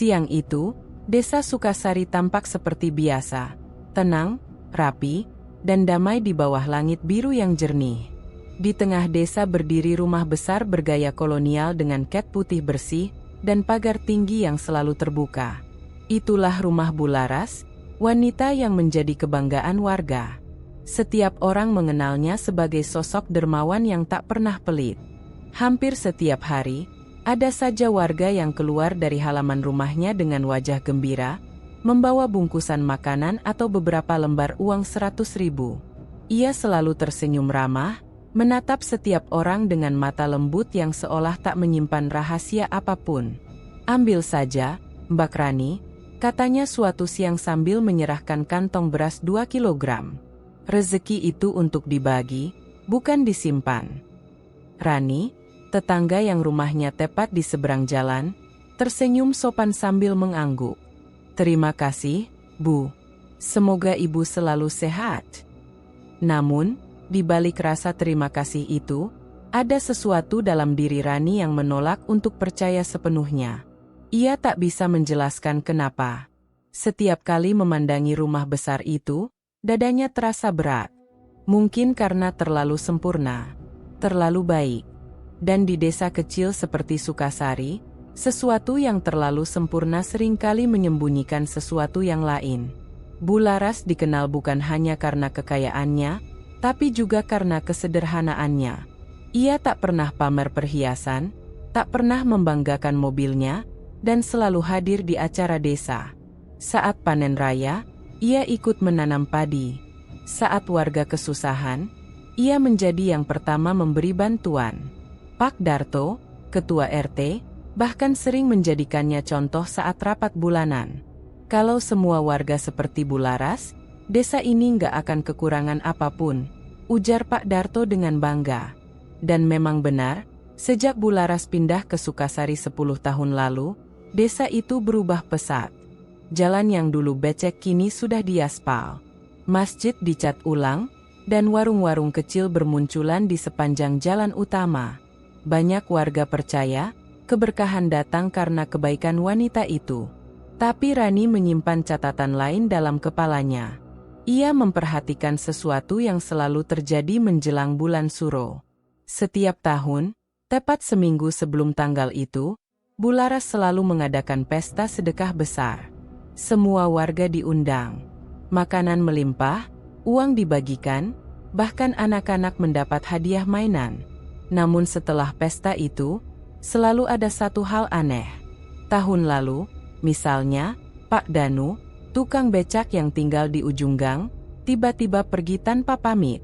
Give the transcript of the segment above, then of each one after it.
Siang itu, desa Sukasari tampak seperti biasa, tenang, rapi, dan damai di bawah langit biru yang jernih. Di tengah desa berdiri rumah besar bergaya kolonial dengan cat putih bersih dan pagar tinggi yang selalu terbuka. Itulah rumah Bularas, wanita yang menjadi kebanggaan warga. Setiap orang mengenalnya sebagai sosok dermawan yang tak pernah pelit. Hampir setiap hari, ada saja warga yang keluar dari halaman rumahnya dengan wajah gembira, membawa bungkusan makanan atau beberapa lembar uang 100.000. Ia selalu tersenyum ramah, menatap setiap orang dengan mata lembut yang seolah tak menyimpan rahasia apapun. "Ambil saja, Mbak Rani," katanya suatu siang sambil menyerahkan kantong beras 2 kilogram. "Rezeki itu untuk dibagi, bukan disimpan." Rani, tetangga yang rumahnya tepat di seberang jalan, tersenyum sopan sambil mengangguk. "Terima kasih, Bu. Semoga Ibu selalu sehat." Namun, di balik rasa terima kasih itu, ada sesuatu dalam diri Rani yang menolak untuk percaya sepenuhnya. Ia tak bisa menjelaskan kenapa. Setiap kali memandangi rumah besar itu, dadanya terasa berat. Mungkin karena terlalu sempurna, terlalu baik. Dan di desa kecil seperti Sukasari, sesuatu yang terlalu sempurna seringkali menyembunyikan sesuatu yang lain. Bularas dikenal bukan hanya karena kekayaannya, tapi juga karena kesederhanaannya. Ia tak pernah pamer perhiasan, tak pernah membanggakan mobilnya, dan selalu hadir di acara desa. Saat panen raya, ia ikut menanam padi. Saat warga kesusahan, ia menjadi yang pertama memberi bantuan. Pak Darto, ketua RT, bahkan sering menjadikannya contoh saat rapat bulanan. Kalau semua warga seperti Bularas, desa ini nggak akan kekurangan apapun, ujar Pak Darto dengan bangga. Dan memang benar, sejak Bularas pindah ke Sukasari 10 tahun lalu, desa itu berubah pesat. Jalan yang dulu becek kini sudah diaspal. Masjid dicat ulang, dan warung-warung kecil bermunculan di sepanjang jalan utama. Banyak warga percaya, keberkahan datang karena kebaikan wanita itu. Tapi Rani menyimpan catatan lain dalam kepalanya. Ia memperhatikan sesuatu yang selalu terjadi menjelang bulan Suro. Setiap tahun, tepat seminggu sebelum tanggal itu, Bularas selalu mengadakan pesta sedekah besar. Semua warga diundang. Makanan melimpah, uang dibagikan, bahkan anak-anak mendapat hadiah mainan. Namun setelah pesta itu, selalu ada satu hal aneh. Tahun lalu, misalnya, Pak Danu, tukang becak yang tinggal di ujung gang, tiba-tiba pergi tanpa pamit.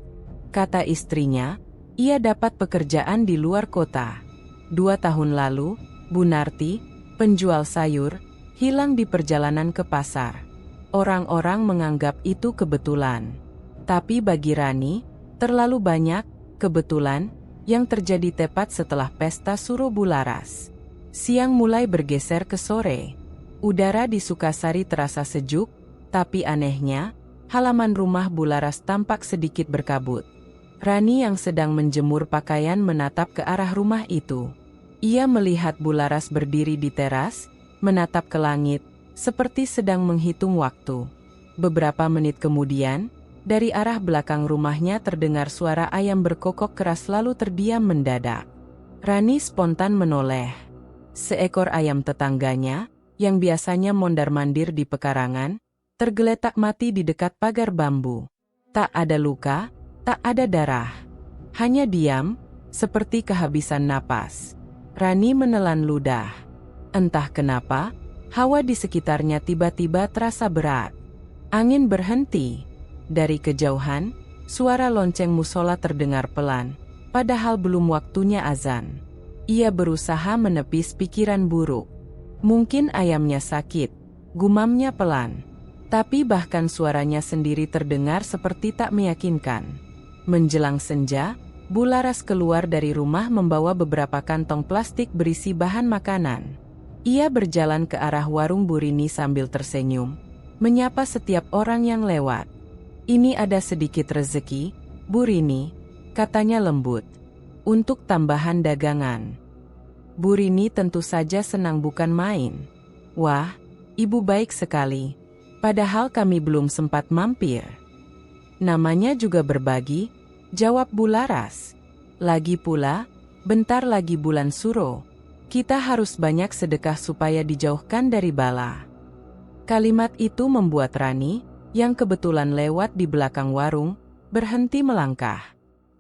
Kata istrinya, ia dapat pekerjaan di luar kota. 2 tahun lalu, Bu Narti, penjual sayur, hilang di perjalanan ke pasar. Orang-orang menganggap itu kebetulan. Tapi bagi Rani, terlalu banyak kebetulan yang terjadi tepat setelah pesta Suro Bularas. Siang mulai bergeser ke sore. Udara di Sukasari terasa sejuk, tapi anehnya, halaman rumah Bularas tampak sedikit berkabut. Rani yang sedang menjemur pakaian menatap ke arah rumah itu. Ia melihat Bularas berdiri di teras, menatap ke langit, seperti sedang menghitung waktu. Beberapa menit kemudian, dari arah belakang rumahnya terdengar suara ayam berkokok keras lalu terdiam mendadak. Rani spontan menoleh. Seekor ayam tetangganya, yang biasanya mondar-mandir di pekarangan, tergeletak mati di dekat pagar bambu. Tak ada luka, tak ada darah. Hanya diam, seperti kehabisan napas. Rani menelan ludah. Entah kenapa, hawa di sekitarnya tiba-tiba terasa berat. Angin berhenti. Dari kejauhan, suara lonceng musola terdengar pelan, padahal belum waktunya azan. Ia berusaha menepis pikiran buruk. Mungkin ayamnya sakit, gumamnya pelan. Tapi bahkan suaranya sendiri terdengar seperti tak meyakinkan. Menjelang senja, Bularas keluar dari rumah membawa beberapa kantong plastik berisi bahan makanan. Ia berjalan ke arah warung Bu Rini sambil tersenyum, menyapa setiap orang yang lewat. "Ini ada sedikit rezeki, Bu Rini," katanya lembut. "Untuk tambahan dagangan." Bu Rini tentu saja senang bukan main. Wah, ibu baik sekali. Padahal kami belum sempat mampir. Namanya juga berbagi, jawab Bularas. Lagi pula, bentar lagi bulan suro. Kita harus banyak sedekah supaya dijauhkan dari bala. Kalimat itu membuat Rani, yang kebetulan lewat di belakang warung, berhenti melangkah.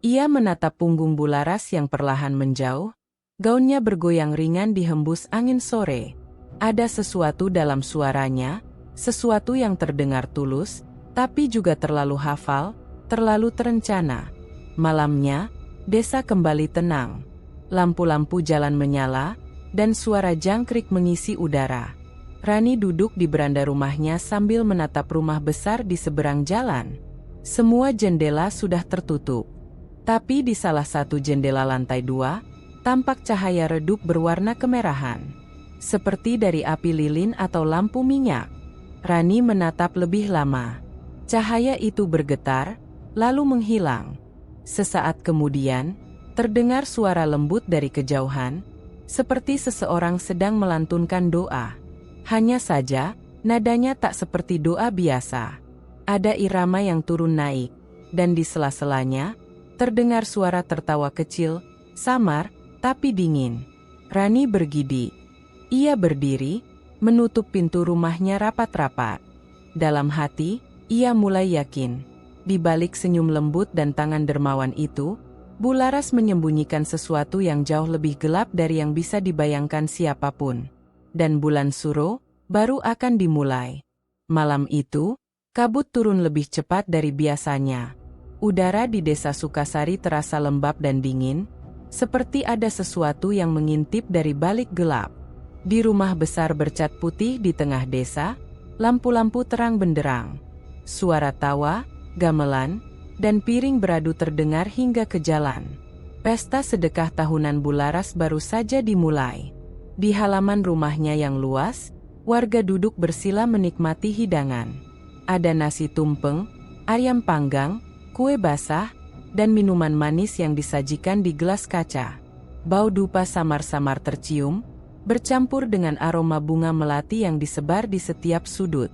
Ia menatap punggung Bularas yang perlahan menjauh. Gaunnya bergoyang ringan dihembus angin sore. Ada sesuatu dalam suaranya, sesuatu yang terdengar tulus, tapi juga terlalu hafal, terlalu terencana. Malamnya, desa kembali tenang. Lampu-lampu jalan menyala, dan suara jangkrik mengisi udara. Rani duduk di beranda rumahnya sambil menatap rumah besar di seberang jalan. Semua jendela sudah tertutup. Tapi di salah satu jendela lantai 2, tampak cahaya redup berwarna kemerahan. Seperti dari api lilin atau lampu minyak. Rani menatap lebih lama. Cahaya itu bergetar, lalu menghilang. Sesaat kemudian, terdengar suara lembut dari kejauhan, seperti seseorang sedang melantunkan doa. Hanya saja, nadanya tak seperti doa biasa. Ada irama yang turun naik, dan di sela-selanya, terdengar suara tertawa kecil, samar, tapi dingin. Rani bergidik. Ia berdiri, menutup pintu rumahnya rapat-rapat. Dalam hati, ia mulai yakin. Di balik senyum lembut dan tangan dermawan itu, Bularas menyembunyikan sesuatu yang jauh lebih gelap dari yang bisa dibayangkan siapapun. Dan bulan suro baru akan dimulai. Malam itu, kabut turun lebih cepat dari biasanya. Udara di desa Sukasari terasa lembab dan dingin, seperti ada sesuatu yang mengintip dari balik gelap. Di rumah besar bercat putih di tengah desa, lampu-lampu terang benderang. Suara tawa, gamelan, dan piring beradu terdengar hingga ke jalan. Pesta sedekah tahunan Bularas baru saja dimulai. Di halaman rumahnya yang luas, warga duduk bersila menikmati hidangan. Ada nasi tumpeng, ayam panggang, kue basah, dan minuman manis yang disajikan di gelas kaca. Bau dupa samar-samar tercium, bercampur dengan aroma bunga melati yang disebar di setiap sudut.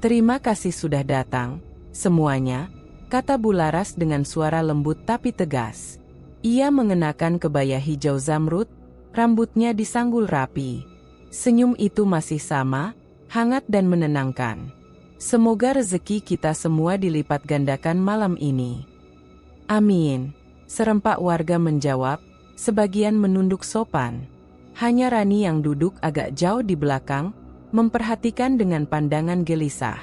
"Terima kasih sudah datang, semuanya," kata Bularas dengan suara lembut tapi tegas. Ia mengenakan kebaya hijau zamrud, rambutnya disanggul rapi. Senyum itu masih sama, hangat dan menenangkan. "Semoga rezeki kita semua dilipat gandakan malam ini." "Amin," serempak warga menjawab, sebagian menunduk sopan. Hanya Rani yang duduk agak jauh di belakang, memperhatikan dengan pandangan gelisah.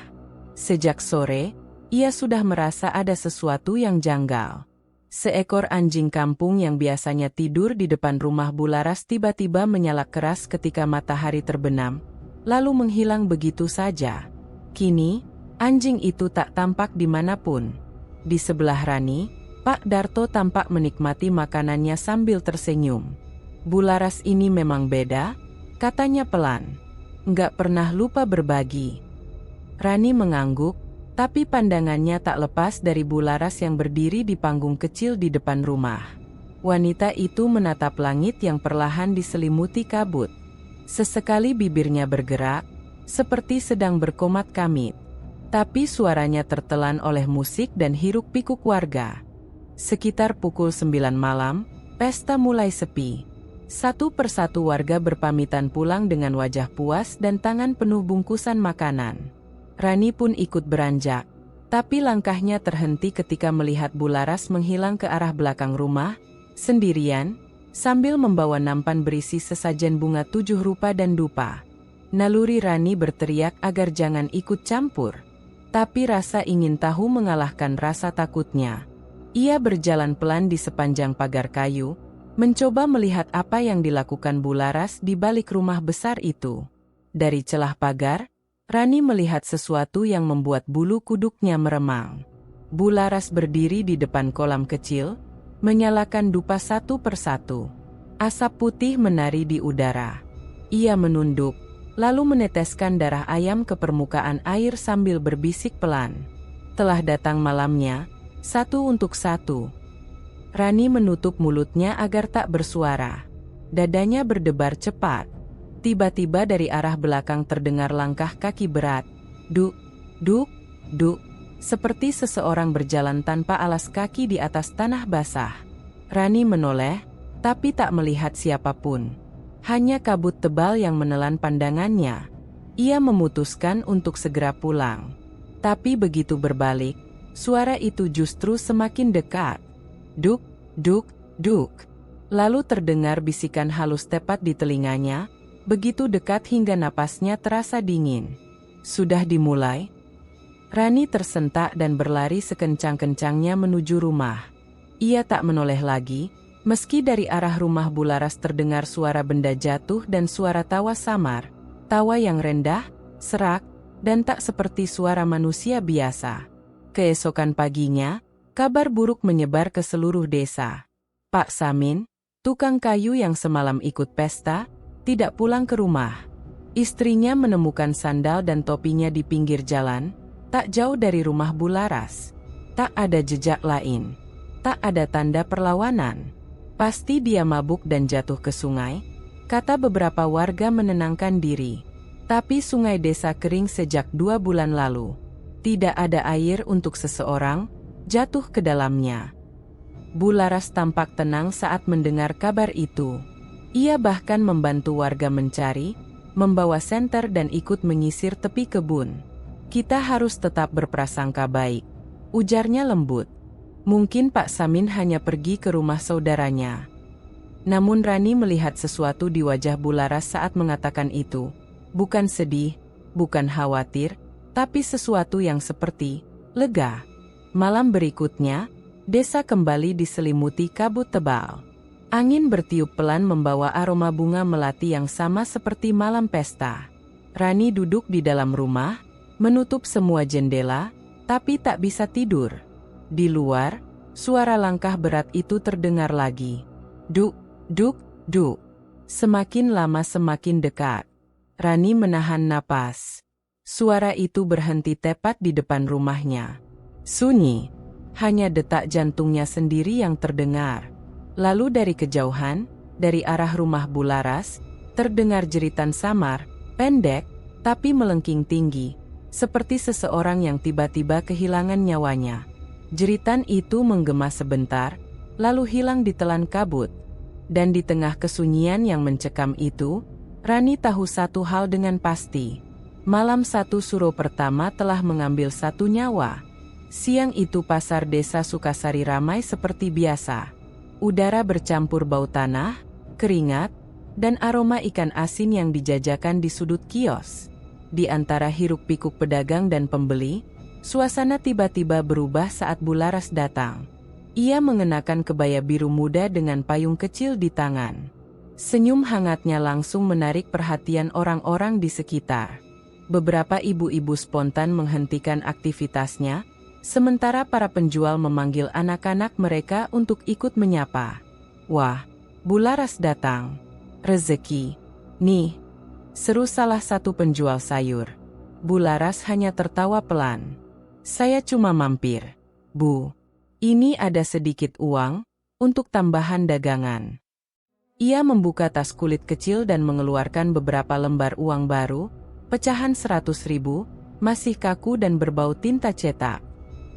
Sejak sore, ia sudah merasa ada sesuatu yang janggal. Seekor anjing kampung yang biasanya tidur di depan rumah Bularas tiba-tiba menyala keras ketika matahari terbenam, lalu menghilang begitu saja. Kini, anjing itu tak tampak dimanapun. Di sebelah Rani, Pak Darto tampak menikmati makanannya sambil tersenyum. "Bularas ini memang beda," katanya pelan. "Nggak pernah lupa berbagi." Rani mengangguk, tapi pandangannya tak lepas dari Bularas yang berdiri di panggung kecil di depan rumah. Wanita itu menatap langit yang perlahan diselimuti kabut. Sesekali bibirnya bergerak, seperti sedang berkomat-kamit. Tapi suaranya tertelan oleh musik dan hiruk-pikuk warga. Sekitar pukul 9 malam, pesta mulai sepi. Satu persatu warga berpamitan pulang dengan wajah puas dan tangan penuh bungkusan makanan. Rani pun ikut beranjak, tapi langkahnya terhenti ketika melihat Bularas menghilang ke arah belakang rumah, sendirian, sambil membawa nampan berisi sesajen bunga 7 rupa dan dupa. Naluri Rani berteriak agar jangan ikut campur, tapi rasa ingin tahu mengalahkan rasa takutnya. Ia berjalan pelan di sepanjang pagar kayu, mencoba melihat apa yang dilakukan Bularas di balik rumah besar itu. Dari celah pagar, Rani melihat sesuatu yang membuat bulu kuduknya meremang. Bularas berdiri di depan kolam kecil, menyalakan dupa satu persatu. Asap putih menari di udara. Ia menunduk, lalu meneteskan darah ayam ke permukaan air sambil berbisik pelan. Telah datang malamnya, satu untuk satu. Rani menutup mulutnya agar tak bersuara. Dadanya berdebar cepat. Tiba-tiba dari arah belakang terdengar langkah kaki berat. Duk, duk, duk. Seperti seseorang berjalan tanpa alas kaki di atas tanah basah. Rani menoleh, tapi tak melihat siapapun. Hanya kabut tebal yang menelan pandangannya. Ia memutuskan untuk segera pulang. Tapi begitu berbalik, suara itu justru semakin dekat. Duk, duk, duk. Lalu terdengar bisikan halus tepat di telinganya, begitu dekat hingga napasnya terasa dingin. Sudah dimulai? Rani tersentak dan berlari sekencang-kencangnya menuju rumah. Ia tak menoleh lagi, meski dari arah rumah Bularas terdengar suara benda jatuh dan suara tawa samar. Tawa yang rendah, serak, dan tak seperti suara manusia biasa. Keesokan paginya, kabar buruk menyebar ke seluruh desa. Pak Samin, tukang kayu yang semalam ikut pesta, tidak pulang ke rumah. Istrinya menemukan sandal dan topinya di pinggir jalan, tak jauh dari rumah Bularas. Tak ada jejak lain. Tak ada tanda perlawanan. Pasti dia mabuk dan jatuh ke sungai, kata beberapa warga menenangkan diri. Tapi sungai desa kering sejak 2 bulan lalu. Tidak ada air untuk seseorang jatuh ke dalamnya. Bularas tampak tenang saat mendengar kabar itu. Ia bahkan membantu warga mencari, membawa senter dan ikut menyisir tepi kebun. Kita harus tetap berprasangka baik, ujarnya lembut. Mungkin Pak Samin hanya pergi ke rumah saudaranya. Namun Rani melihat sesuatu di wajah Bularas saat mengatakan itu. Bukan sedih, bukan khawatir, tapi sesuatu yang seperti lega. Malam berikutnya, desa kembali diselimuti kabut tebal. Angin bertiup pelan membawa aroma bunga melati yang sama seperti malam pesta. Rani duduk di dalam rumah, menutup semua jendela, tapi tak bisa tidur. Di luar, suara langkah berat itu terdengar lagi. Duk, duk, duk. Semakin lama semakin dekat. Rani menahan napas. Suara itu berhenti tepat di depan rumahnya. Sunyi, hanya detak jantungnya sendiri yang terdengar. Lalu dari kejauhan, dari arah rumah Bularas, terdengar jeritan samar, pendek, tapi melengking tinggi, seperti seseorang yang tiba-tiba kehilangan nyawanya. Jeritan itu menggema sebentar, lalu hilang ditelan kabut. Dan di tengah kesunyian yang mencekam itu, Rani tahu satu hal dengan pasti. Malam 1 Suro pertama telah mengambil 1 nyawa. Siang itu pasar desa Sukasari ramai seperti biasa. Udara bercampur bau tanah, keringat, dan aroma ikan asin yang dijajakan di sudut kios. Di antara hiruk-pikuk pedagang dan pembeli, suasana tiba-tiba berubah saat Bularas datang. Ia mengenakan kebaya biru muda dengan payung kecil di tangan. Senyum hangatnya langsung menarik perhatian orang-orang di sekitar. Beberapa ibu-ibu spontan menghentikan aktivitasnya, sementara para penjual memanggil anak-anak mereka untuk ikut menyapa. Wah, Bularas datang. Rezeki. Nih, seru salah satu penjual sayur. Bularas hanya tertawa pelan. Saya cuma mampir. Bu, ini ada sedikit uang untuk tambahan dagangan. Ia membuka tas kulit kecil dan mengeluarkan beberapa lembar uang baru, pecahan 100.000, masih kaku dan berbau tinta cetak.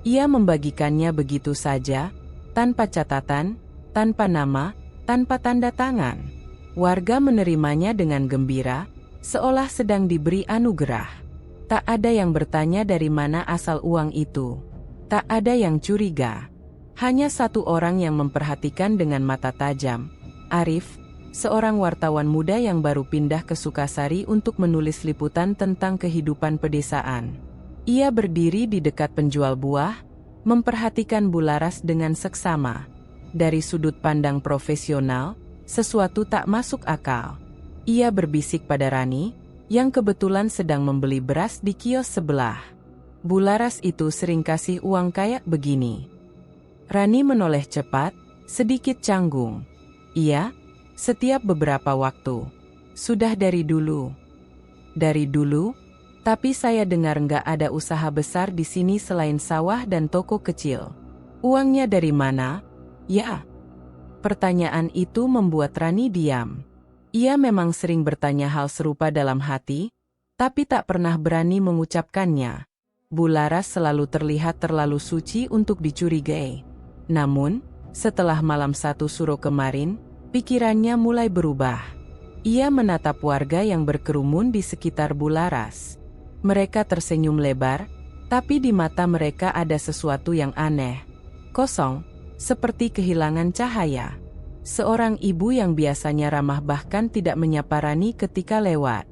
Ia membagikannya begitu saja, tanpa catatan, tanpa nama, tanpa tanda tangan. Warga menerimanya dengan gembira, seolah sedang diberi anugerah. Tak ada yang bertanya dari mana asal uang itu. Tak ada yang curiga. Hanya satu orang yang memperhatikan dengan mata tajam. Arif, seorang wartawan muda yang baru pindah ke Sukasari untuk menulis liputan tentang kehidupan pedesaan. Ia berdiri di dekat penjual buah, memperhatikan Bularas dengan seksama. Dari sudut pandang profesional, sesuatu tak masuk akal. Ia berbisik pada Rani, yang kebetulan sedang membeli beras di kios sebelah. Bularas itu sering kasih uang kayak begini. Rani menoleh cepat, sedikit canggung. Iya, setiap beberapa waktu. Sudah dari dulu. Dari dulu? Tapi saya dengar nggak ada usaha besar di sini selain sawah dan toko kecil. Uangnya dari mana? Ya. Pertanyaan itu membuat Rani diam. Ia memang sering bertanya hal serupa dalam hati, tapi tak pernah berani mengucapkannya. Bularas selalu terlihat terlalu suci untuk dicurigai. Namun, setelah malam satu suro kemarin, pikirannya mulai berubah. Ia menatap warga yang berkerumun di sekitar Bularas. Mereka tersenyum lebar, tapi di mata mereka ada sesuatu yang aneh. Kosong, seperti kehilangan cahaya. Seorang ibu yang biasanya ramah bahkan tidak menyapa Rani ketika lewat.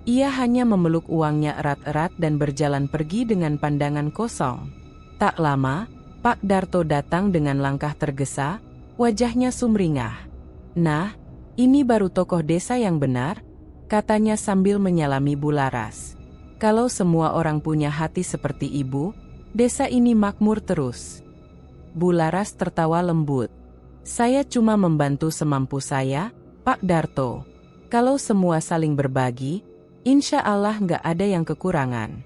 Ia hanya memeluk uangnya erat-erat dan berjalan pergi dengan pandangan kosong. Tak lama, Pak Darto datang dengan langkah tergesa, wajahnya sumringah. "Nah, ini baru tokoh desa yang benar," katanya sambil menyalami Bularas. "Kalau semua orang punya hati seperti ibu, desa ini makmur terus." Bularas tertawa lembut. "Saya cuma membantu semampu saya, Pak Darto. Kalau semua saling berbagi, insya Allah nggak ada yang kekurangan."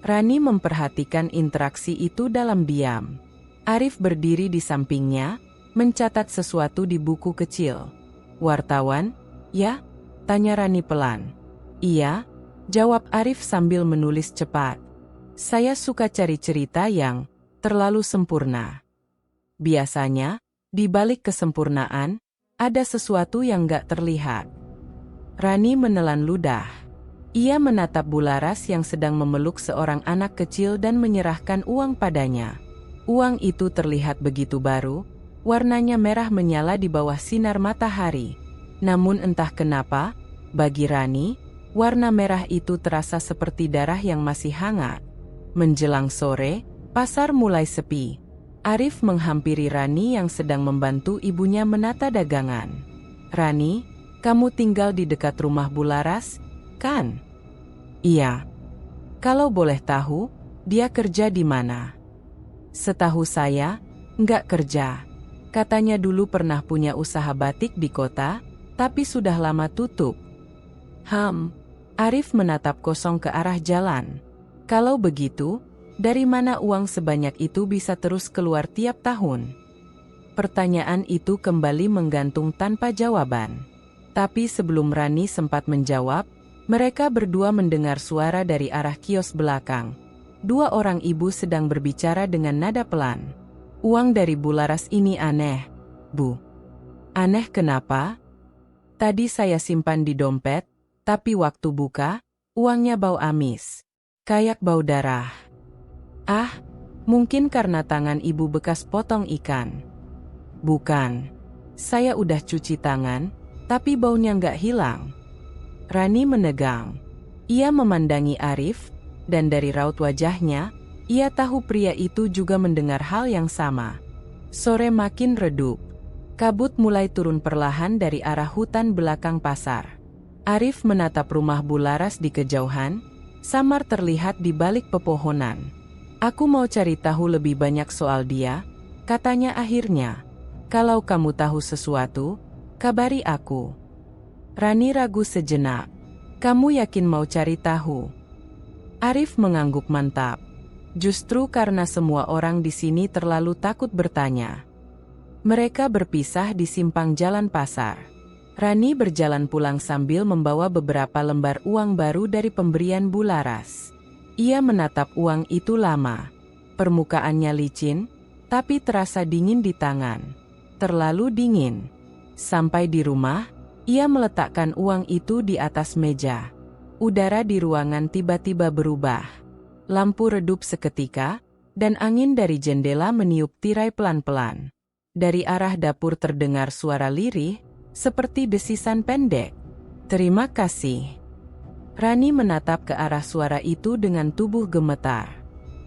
Rani memperhatikan interaksi itu dalam diam. Arif berdiri di sampingnya, mencatat sesuatu di buku kecil. "Wartawan, ya?" tanya Rani pelan. "Iya," jawab Arif sambil menulis cepat. "Saya suka cari cerita yang terlalu sempurna. Biasanya, di balik kesempurnaan, ada sesuatu yang gak terlihat." Rani menelan ludah. Ia menatap Bularas yang sedang memeluk seorang anak kecil dan menyerahkan uang padanya. Uang itu terlihat begitu baru, warnanya merah menyala di bawah sinar matahari. Namun entah kenapa, bagi Rani, warna merah itu terasa seperti darah yang masih hangat. Menjelang sore, pasar mulai sepi. Arif menghampiri Rani yang sedang membantu ibunya menata dagangan. "Rani, kamu tinggal di dekat rumah Bularas, kan?" "Iya." "Kalau boleh tahu, dia kerja di mana?" "Setahu saya, nggak kerja. Katanya dulu pernah punya usaha batik di kota, tapi sudah lama tutup." Arif menatap kosong ke arah jalan. "Kalau begitu, dari mana uang sebanyak itu bisa terus keluar tiap tahun?" Pertanyaan itu kembali menggantung tanpa jawaban. Tapi sebelum Rani sempat menjawab, mereka berdua mendengar suara dari arah kios belakang. Dua orang ibu sedang berbicara dengan nada pelan. "Uang dari Bularas ini aneh, Bu." "Aneh kenapa?" "Tadi saya simpan di dompet, tapi waktu buka, uangnya bau amis. Kayak bau darah." "Ah, mungkin karena tangan ibu bekas potong ikan." "Bukan. Saya udah cuci tangan, tapi baunya nggak hilang." Rani menegang. Ia memandangi Arif, dan dari raut wajahnya, ia tahu pria itu juga mendengar hal yang sama. Sore makin redup. Kabut mulai turun perlahan dari arah hutan belakang pasar. Arif menatap rumah Bularas di kejauhan, samar terlihat di balik pepohonan. "Aku mau cari tahu lebih banyak soal dia," katanya akhirnya. "Kalau kamu tahu sesuatu, kabari aku." Rani ragu sejenak. "Kamu yakin mau cari tahu?" Arif mengangguk mantap. Justru karena semua orang di sini terlalu takut bertanya. Mereka berpisah di simpang jalan pasar. Rani berjalan pulang sambil membawa beberapa lembar uang baru dari pemberian Bularas. Ia menatap uang itu lama. Permukaannya licin, tapi terasa dingin di tangan. Terlalu dingin. Sampai di rumah, ia meletakkan uang itu di atas meja. Udara di ruangan tiba-tiba berubah. Lampu redup seketika, dan angin dari jendela meniup tirai pelan-pelan. Dari arah dapur terdengar suara lirih, seperti desisan pendek. "Terima kasih." Rani menatap ke arah suara itu dengan tubuh gemetar.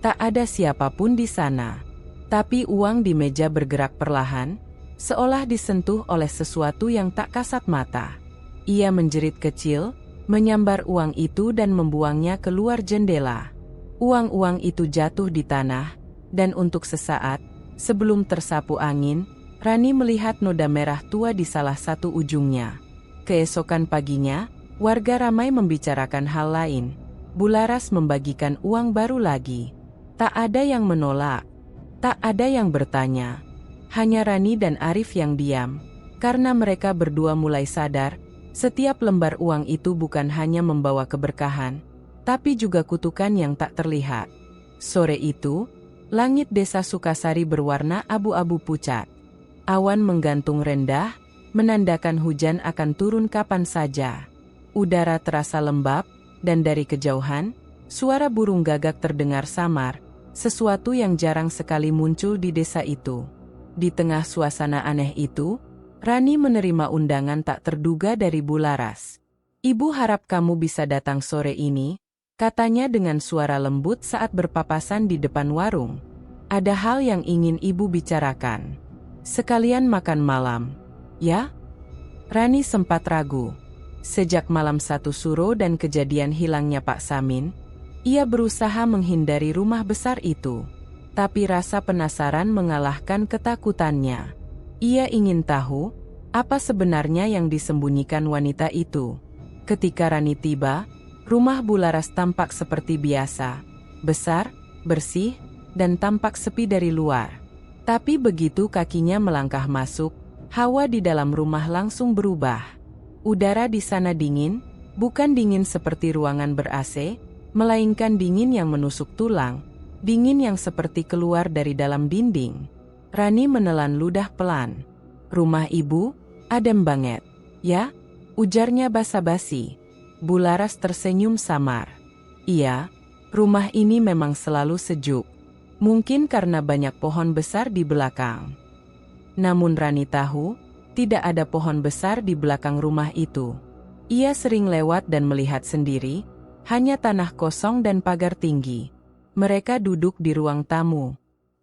Tak ada siapapun di sana. Tapi uang di meja bergerak perlahan, seolah disentuh oleh sesuatu yang tak kasat mata. Ia menjerit kecil, menyambar uang itu dan membuangnya keluar jendela. Uang-uang itu jatuh di tanah, dan untuk sesaat, sebelum tersapu angin, Rani melihat noda merah tua di salah satu ujungnya. Keesokan paginya, warga ramai membicarakan hal lain. Bularas membagikan uang baru lagi. Tak ada yang menolak. Tak ada yang bertanya. Hanya Rani dan Arif yang diam, karena mereka berdua mulai sadar Setiap lembar uang itu bukan hanya membawa keberkahan, tapi juga kutukan yang tak terlihat. Sore itu, langit desa Sukasari berwarna abu-abu pucat. Awan menggantung rendah, menandakan hujan akan turun kapan saja. Udara terasa lembab, dan dari kejauhan, suara burung gagak terdengar samar, sesuatu yang jarang sekali muncul di desa itu. Di tengah suasana aneh itu, Rani menerima undangan tak terduga dari Bularas. "Ibu harap kamu bisa datang sore ini," katanya dengan suara lembut saat berpapasan di depan warung. "Ada hal yang ingin ibu bicarakan. Sekalian makan malam, ya?" Rani sempat ragu. Sejak malam 1 Suro dan kejadian hilangnya Pak Samin, ia berusaha menghindari rumah besar itu. Tapi rasa penasaran mengalahkan ketakutannya. Ia ingin tahu, apa sebenarnya yang disembunyikan wanita itu. Ketika Rani tiba, rumah Bularas tampak seperti biasa. Besar, bersih, dan tampak sepi dari luar. Tapi begitu kakinya melangkah masuk, hawa di dalam rumah langsung berubah. Udara di sana dingin, bukan dingin seperti ruangan ber-AC, melainkan dingin yang menusuk tulang, dingin yang seperti keluar dari dalam dinding. Rani menelan ludah pelan. "Rumah ibu, adem banget, ya?" ujarnya basa-basi. Bularas tersenyum samar. "Iya, rumah ini memang selalu sejuk. Mungkin karena banyak pohon besar di belakang." Namun Rani tahu, tidak ada pohon besar di belakang rumah itu. Ia sering lewat dan melihat sendiri, hanya tanah kosong dan pagar tinggi. Mereka duduk di ruang tamu.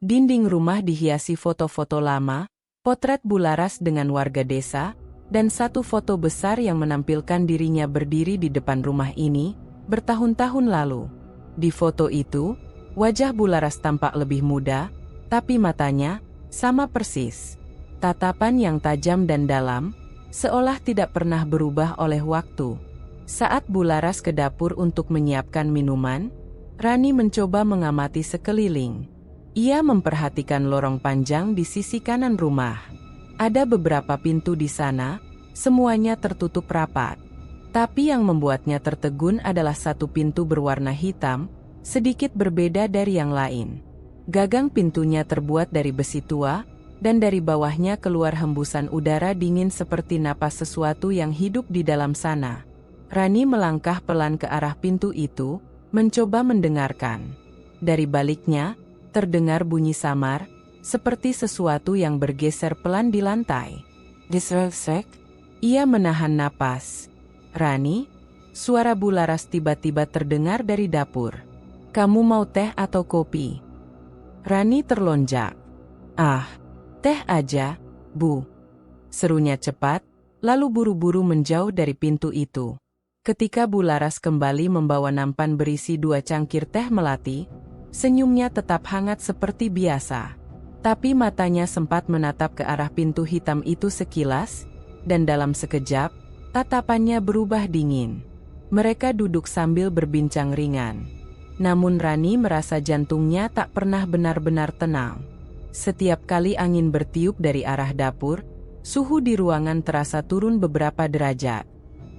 Dinding rumah dihiasi foto-foto lama, potret Bularas dengan warga desa, dan satu foto besar yang menampilkan dirinya berdiri di depan rumah ini, bertahun-tahun lalu. Di foto itu, wajah Bularas tampak lebih muda, tapi matanya sama persis. Tatapan yang tajam dan dalam, seolah tidak pernah berubah oleh waktu. Saat Bularas ke dapur untuk menyiapkan minuman, Rani mencoba mengamati sekeliling. Ia memperhatikan lorong panjang di sisi kanan rumah. Ada beberapa pintu di sana, semuanya tertutup rapat. Tapi yang membuatnya tertegun adalah satu pintu berwarna hitam, sedikit berbeda dari yang lain. Gagang pintunya terbuat dari besi tua, dan dari bawahnya keluar hembusan udara dingin seperti napas sesuatu yang hidup di dalam sana. Rani melangkah pelan ke arah pintu itu, mencoba mendengarkan. Dari baliknya, terdengar bunyi samar, seperti sesuatu yang bergeser pelan di lantai. Desek-sek, ia menahan napas. "Rani?" Suara Bularas tiba-tiba terdengar dari dapur. "Kamu mau teh atau kopi?" Rani terlonjak. "Ah, teh aja, Bu," serunya cepat, lalu buru-buru menjauh dari pintu itu. Ketika Bularas kembali membawa nampan berisi 2 cangkir teh melati, senyumnya tetap hangat seperti biasa. Tapi matanya sempat menatap ke arah pintu hitam itu sekilas, dan dalam sekejap, tatapannya berubah dingin. Mereka duduk sambil berbincang ringan. Namun Rani merasa jantungnya tak pernah benar-benar tenang. Setiap kali angin bertiup dari arah dapur, suhu di ruangan terasa turun beberapa derajat.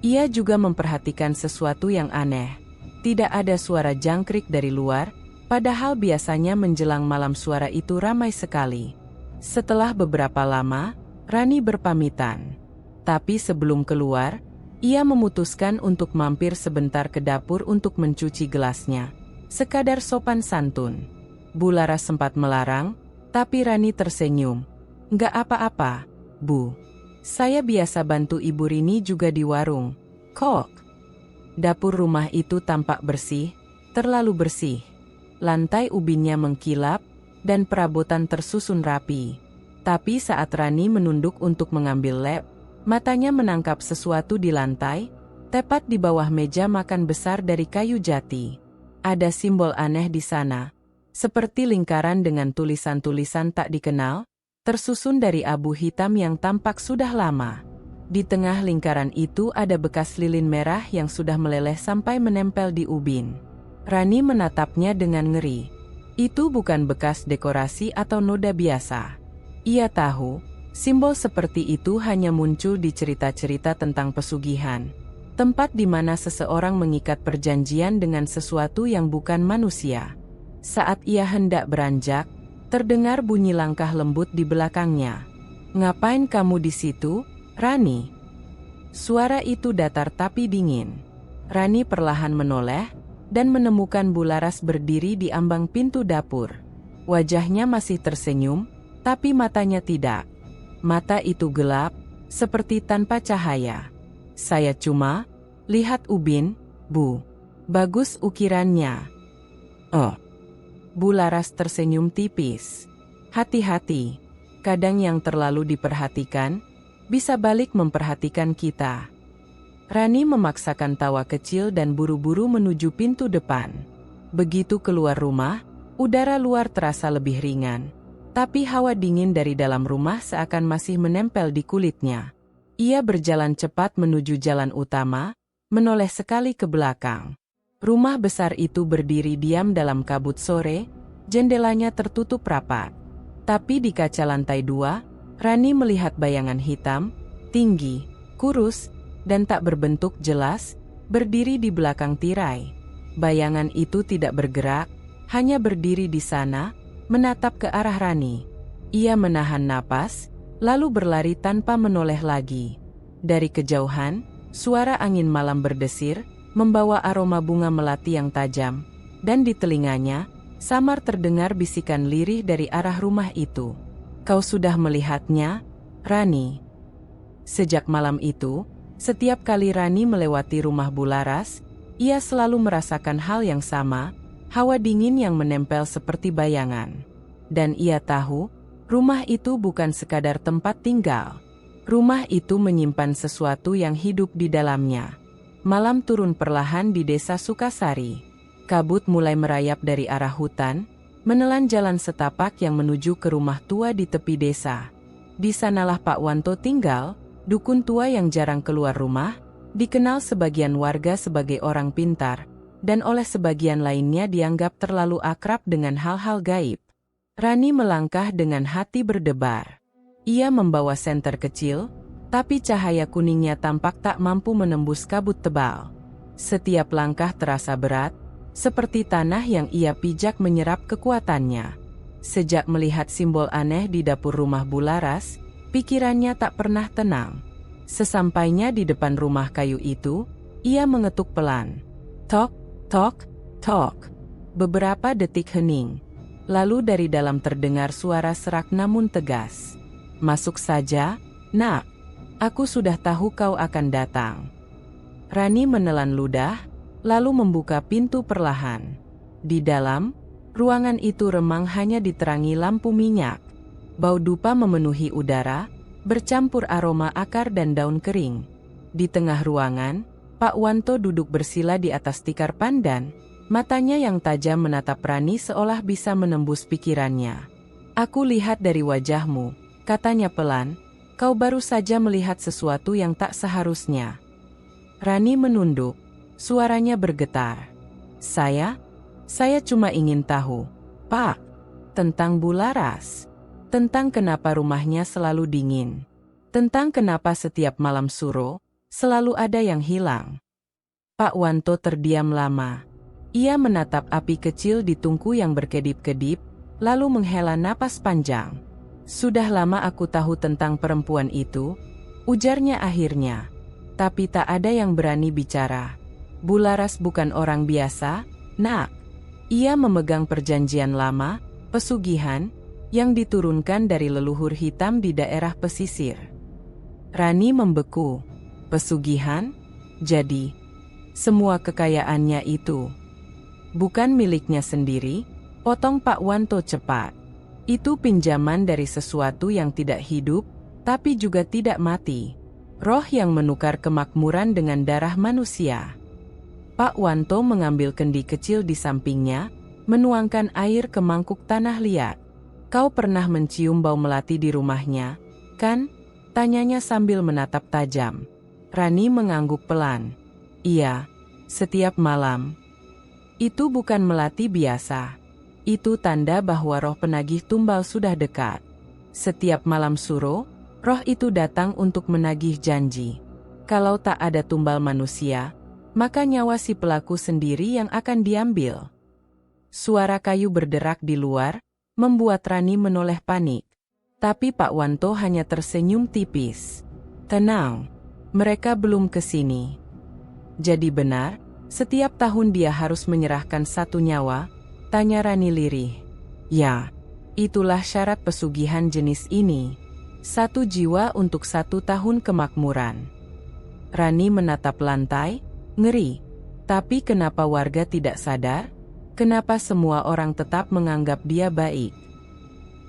Ia juga memperhatikan sesuatu yang aneh. Tidak ada suara jangkrik dari luar, padahal biasanya menjelang malam suara itu ramai sekali. Setelah beberapa lama, Rani berpamitan. Tapi sebelum keluar, ia memutuskan untuk mampir sebentar ke dapur untuk mencuci gelasnya. Sekadar sopan santun. Bularas sempat melarang, tapi Rani tersenyum. "Nggak apa-apa, Bu. Saya biasa bantu Ibu Rini juga di warung." Kok. Dapur rumah itu tampak bersih, terlalu bersih. Lantai ubinnya mengkilap, dan perabotan tersusun rapi. Tapi saat Rani menunduk untuk mengambil lap, matanya menangkap sesuatu di lantai, tepat di bawah meja makan besar dari kayu jati. Ada simbol aneh di sana. Seperti lingkaran dengan tulisan-tulisan tak dikenal, tersusun dari abu hitam yang tampak sudah lama. Di tengah lingkaran itu ada bekas lilin merah yang sudah meleleh sampai menempel di ubin. Rani menatapnya dengan ngeri. Itu bukan bekas dekorasi atau noda biasa. Ia tahu, Simbol seperti itu hanya muncul di cerita-cerita tentang pesugihan, tempat di mana seseorang mengikat perjanjian dengan sesuatu yang bukan manusia. Saat ia hendak beranjak, terdengar bunyi langkah lembut di belakangnya. "Ngapain kamu di situ, Rani?" Suara itu datar tapi dingin. Rani perlahan menoleh dan menemukan Bularas berdiri di ambang pintu dapur. Wajahnya masih tersenyum, tapi matanya tidak. Mata itu gelap, seperti tanpa cahaya. "Saya cuma lihat ubin, Bu. Bagus ukirannya." "Oh." Bularas tersenyum tipis. "Hati-hati, kadang yang terlalu diperhatikan bisa balik memperhatikan kita." Rani memaksakan tawa kecil dan buru-buru menuju pintu depan. Begitu keluar rumah, udara luar terasa lebih ringan, tapi hawa dingin dari dalam rumah seakan masih menempel di kulitnya. Ia berjalan cepat menuju jalan utama, menoleh sekali ke belakang. Rumah besar itu berdiri diam dalam kabut sore, jendelanya tertutup rapat. Tapi di kaca lantai 2, Rani melihat bayangan hitam, tinggi, kurus, dan tak berbentuk jelas, berdiri di belakang tirai. Bayangan itu tidak bergerak, hanya berdiri di sana, menatap ke arah Rani. Ia menahan napas, lalu berlari tanpa menoleh lagi. Dari kejauhan, suara angin malam berdesir, membawa aroma bunga melati yang tajam, dan di telinganya, samar terdengar bisikan lirih dari arah rumah itu. "Kau sudah melihatnya, Rani?" Sejak malam itu, setiap kali Rani melewati rumah Bularas, ia selalu merasakan hal yang sama, hawa dingin yang menempel seperti bayangan. Dan ia tahu, rumah itu bukan sekadar tempat tinggal. Rumah itu menyimpan sesuatu yang hidup di dalamnya. Malam turun perlahan di desa Sukasari. Kabut mulai merayap dari arah hutan, menelan jalan setapak yang menuju ke rumah tua di tepi desa. Di sanalah Pak Wanto tinggal, dukun tua yang jarang keluar rumah, dikenal sebagian warga sebagai orang pintar, dan oleh sebagian lainnya dianggap terlalu akrab dengan hal-hal gaib. Rani melangkah dengan hati berdebar. Ia membawa senter kecil, tapi cahaya kuningnya tampak tak mampu menembus kabut tebal. Setiap langkah terasa berat, seperti tanah yang ia pijak menyerap kekuatannya. Sejak melihat simbol aneh di dapur rumah Bularas, pikirannya tak pernah tenang. Sesampainya di depan rumah kayu itu, ia mengetuk pelan. Tok, tok, tok. Beberapa detik hening. Lalu dari dalam terdengar suara serak namun tegas. "Masuk saja, Nak. Aku sudah tahu kau akan datang." Rani menelan ludah, lalu membuka pintu perlahan. Di dalam, ruangan itu remang hanya diterangi lampu minyak. Bau dupa memenuhi udara, bercampur aroma akar dan daun kering. Di tengah ruangan, Pak Wanto duduk bersila di atas tikar pandan, matanya yang tajam menatap Rani seolah bisa menembus pikirannya. "Aku lihat dari wajahmu," katanya pelan, "kau baru saja melihat sesuatu yang tak seharusnya." Rani menunduk, suaranya bergetar. Saya cuma ingin tahu, Pak, tentang Bularas. Tentang kenapa rumahnya selalu dingin. Tentang kenapa setiap malam suro, selalu ada yang hilang." Pak Wanto terdiam lama. Ia menatap api kecil di tungku yang berkedip-kedip, lalu menghela napas panjang. "Sudah lama aku tahu tentang perempuan itu," ujarnya akhirnya. "Tapi tak ada yang berani bicara. Bularas bukan orang biasa, Nak. Ia memegang perjanjian lama, pesugihan, yang diturunkan dari leluhur hitam di daerah pesisir." Rani membeku. "Pesugihan? Jadi, semua kekayaannya itu bukan miliknya sendiri?" potong Pak Wanto cepat. "Itu pinjaman dari sesuatu yang tidak hidup, tapi juga tidak mati. Roh yang menukar kemakmuran dengan darah manusia." Pak Wanto mengambil kendi kecil di sampingnya, menuangkan air ke mangkuk tanah liat. "Kau pernah mencium bau melati di rumahnya, kan?" tanyanya sambil menatap tajam. Rani mengangguk pelan. "Iya, setiap malam." "Itu bukan melati biasa. Itu tanda bahwa roh penagih tumbal sudah dekat. Setiap malam suro, Roh itu datang untuk menagih janji. Kalau tak ada tumbal manusia, maka nyawa si pelaku sendiri yang akan diambil. Suara kayu berderak di luar, membuat Rani menoleh panik. Tapi Pak Wanto hanya tersenyum tipis. Tenang, mereka belum ke sini. Jadi benar, setiap tahun dia harus menyerahkan satu nyawa? Tanya Rani lirih. Ya, itulah syarat pesugihan jenis ini. 1 jiwa untuk 1 tahun kemakmuran. Rani menatap lantai, ngeri. Tapi kenapa warga tidak sadar? Kenapa semua orang tetap menganggap dia baik?